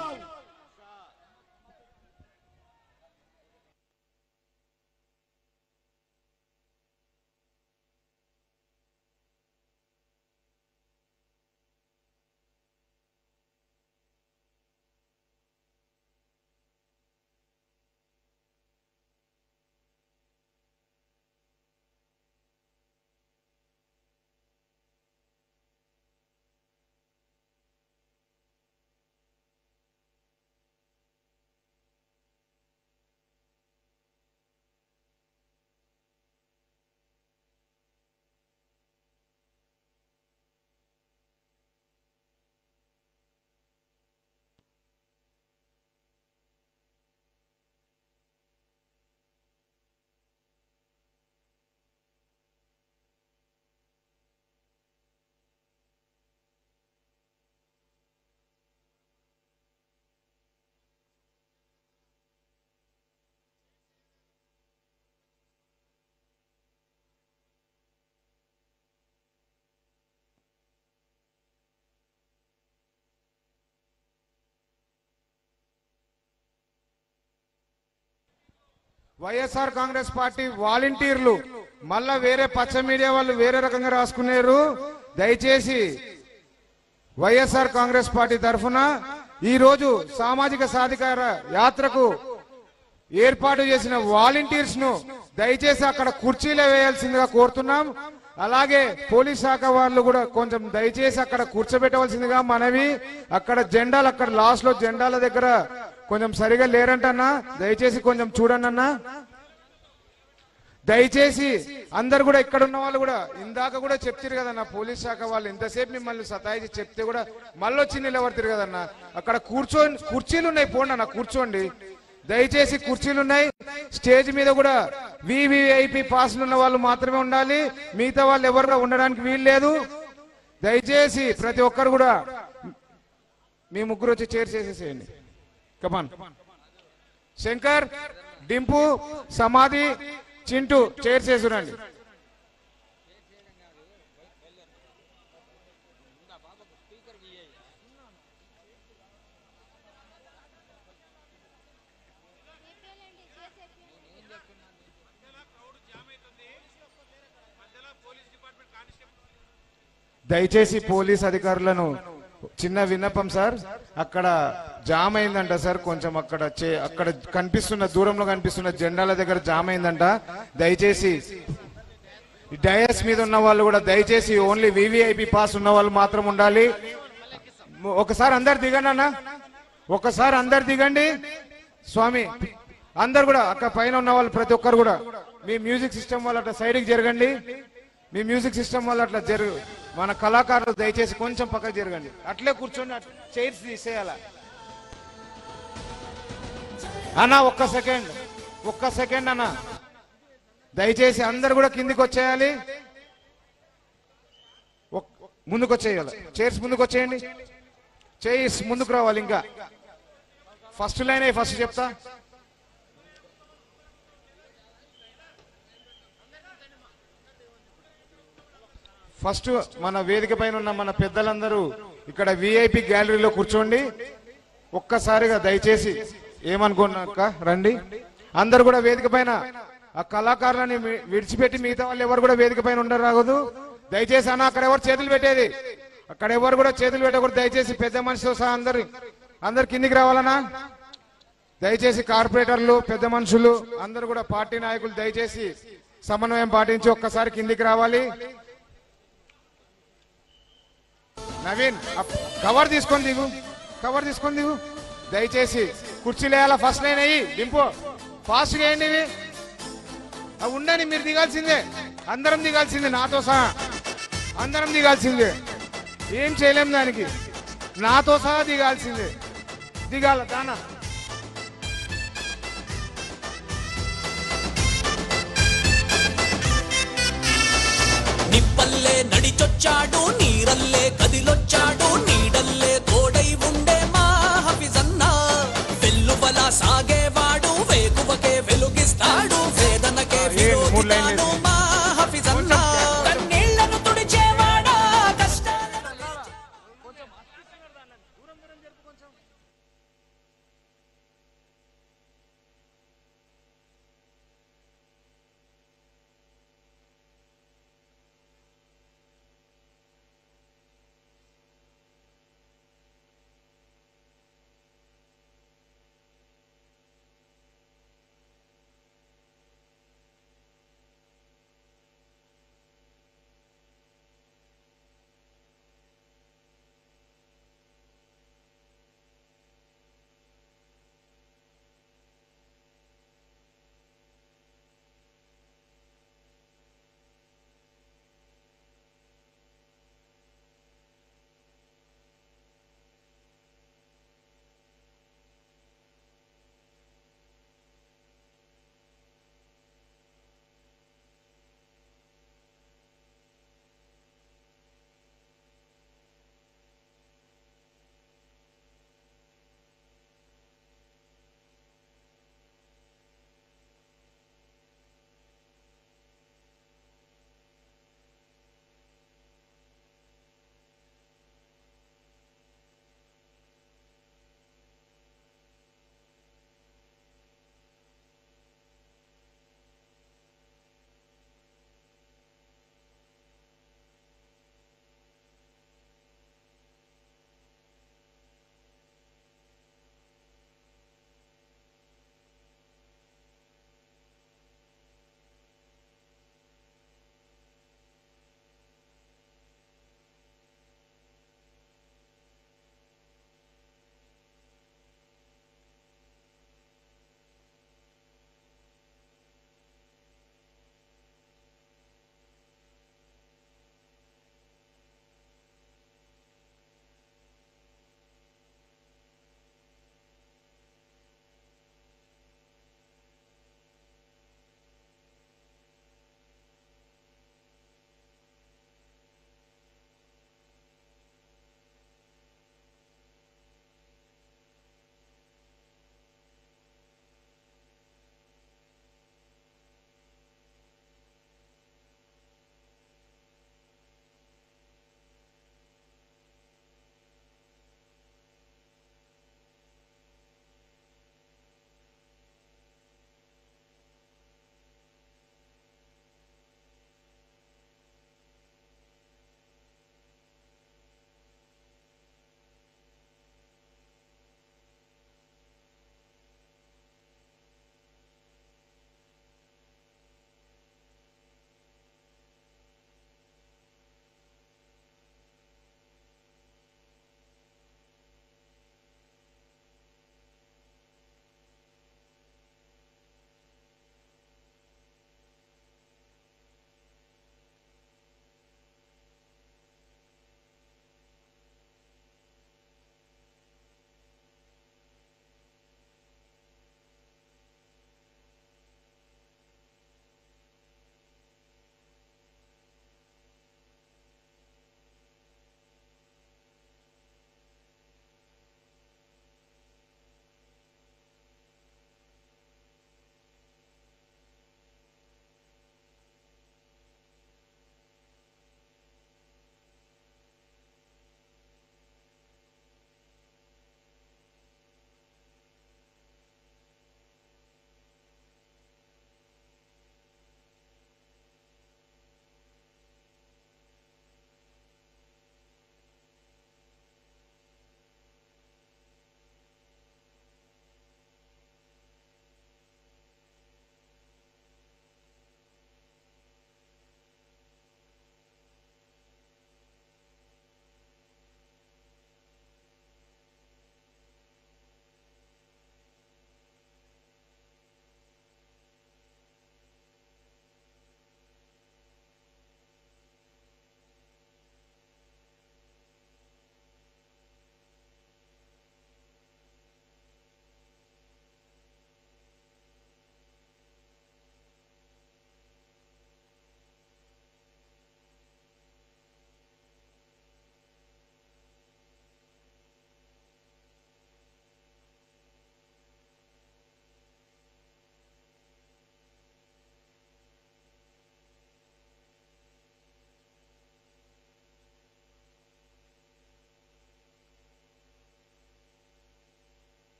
L: వైఎస్ఆర్ కాంగ్రెస్ పార్టీ వాలంటీర్లు మళ్ళా వేరే పచ్చ మీడియా వాళ్ళు వేరే రకంగా రాసుకున్నారు. దయచేసి వైఎస్ఆర్ కాంగ్రెస్ పార్టీ తరఫున ఈ రోజు సామాజిక సాధికార యాత్రకు ఏర్పాటు చేసిన వాలంటీర్స్ ను దయచేసి అక్కడ కుర్చీలో వేయాల్సిందిగా కోరుతున్నాం. అలాగే పోలీస్ శాఖ వాళ్ళు కూడా కొంచెం దయచేసి అక్కడ కూర్చోబెట్టవలసిందిగా మనవి. అక్కడ జెండాలు అక్కడ లాస్ట్ లో జెండాల దగ్గర కొంచెం సరిగా లేరంటన్నా, దయచేసి కొంచెం చూడండి అన్నా. దయచేసి అందరు కూడా ఇక్కడ ఉన్న వాళ్ళు కూడా ఇందాక కూడా చెప్తారు కదన్నా, పోలీస్ శాఖ వాళ్ళు ఎంతసేపు మిమ్మల్ని సతాయిచి చెప్తే కూడా మళ్ళీ వచ్చి నిలబడతారు కదన్నా. అక్కడ కుర్చీలు ఉన్నాయి, పోండి అన్న కూర్చోండి. దయచేసి కుర్చీలు ఉన్నాయి. స్టేజ్ మీద కూడా వివిఐపి పాస్లు ఉన్న వాళ్ళు మాత్రమే ఉండాలి, మిగతా వాళ్ళు ఎవరు ఉండడానికి వీలు లేదు. దయచేసి ప్రతి ఒక్కరు కూడా మీ ముగ్గురు వచ్చి చైర్ చేసేసేయండి. కమాన్ శంకర్, డింపు, సమాధి, చింటూ చైర్ చేసిరండి. దయచేసి పోలీస్ అధికారులను చిన్న విన్నపం సార్, అక్కడ జామ్ అయిందంట సార్, కొంచెం అక్కడ కనిపిస్తున్న దూరంలో కనిపిస్తున్న జెండాల దగ్గర జామ్ అయిందంట. దయచేసి డయాస్ మీద ఉన్న వాళ్ళు కూడా దయచేసి ఓన్లీ వివిఐపి పాస్ ఉన్న వాళ్ళు మాత్రం ఉండాలి. ఒకసారి అందరు దిగండి అన్న, ఒకసారి అందరు దిగండి స్వామి. అందరు కూడా అక్కడ పైన ఉన్న వాళ్ళు ప్రతి ఒక్కరు కూడా మీ మ్యూజిక్ సిస్టమ్ వాళ్ళు అట్లా సైడ్కి జరగండి. మీ మ్యూజిక్ సిస్టమ్ వాళ్ళు అట్లా మన కళాకారులు దయచేసి కొంచెం పక్కకు జరగండి. అట్లే కూర్చొని చైర్స్ తీసేయాల అన్న. ఒక్క సెకండ్ అన్న, దయచేసి అందరు కూడా కిందికి వచ్చేయాలి, ముందుకు వచ్చేయాలి. చైర్స్ ముందుకు వచ్చేయండి, చైర్స్ ముందుకు రావాలి. ఇంకా ఫస్ట్ లైన్ ఫస్ట్ చెప్తా. ఫస్ట్ మన వేదిక పైన ఉన్న మన పెద్దలందరూ ఇక్కడ విఐపి గ్యాలరీలో కూర్చోండి. ఒక్కసారిగా దయచేసి ఏమనుకున్నాక రండి. అందరు కూడా వేదిక పైన ఆ కళాకారులని విడిచిపెట్టి మిగతా వాళ్ళు ఎవరు కూడా వేదిక పైన ఉండరాగదు. దయచేసి అన్న అక్కడ ఎవరు చేతులు పెట్టేది, అక్కడ ఎవరు కూడా చేతులు పెట్టకూడదు. దయచేసి పెద్ద మనిషితో సహా అందరు కిందికి రావాలన్నా. దయచేసి కార్పొరేటర్లు, పెద్ద మనుషులు అందరు కూడా పార్టీ నాయకులు దయచేసి సమన్వయం పాటించి ఒక్కసారి కిందికి రావాలి. నవీన్ కవర్ తీసుకొని దిగు, దయచేసి కుర్చీలు వేయాలా. ఫస్ట్ లైన్ అయ్యి దింపు, ఫాస్ట్ గా వేయండి. ఇవి అవి ఉండని, మీరు దిగాల్సిందే, అందరం దిగాల్సిందే, నాతో సహా అందరం దిగాల్సిందే. ఏం చేయలేం దానికి, నాతో సహా దిగాల్సిందే. దిగాల దానా
M: నిప్పల్లే నడిచొచ్చాడు నీ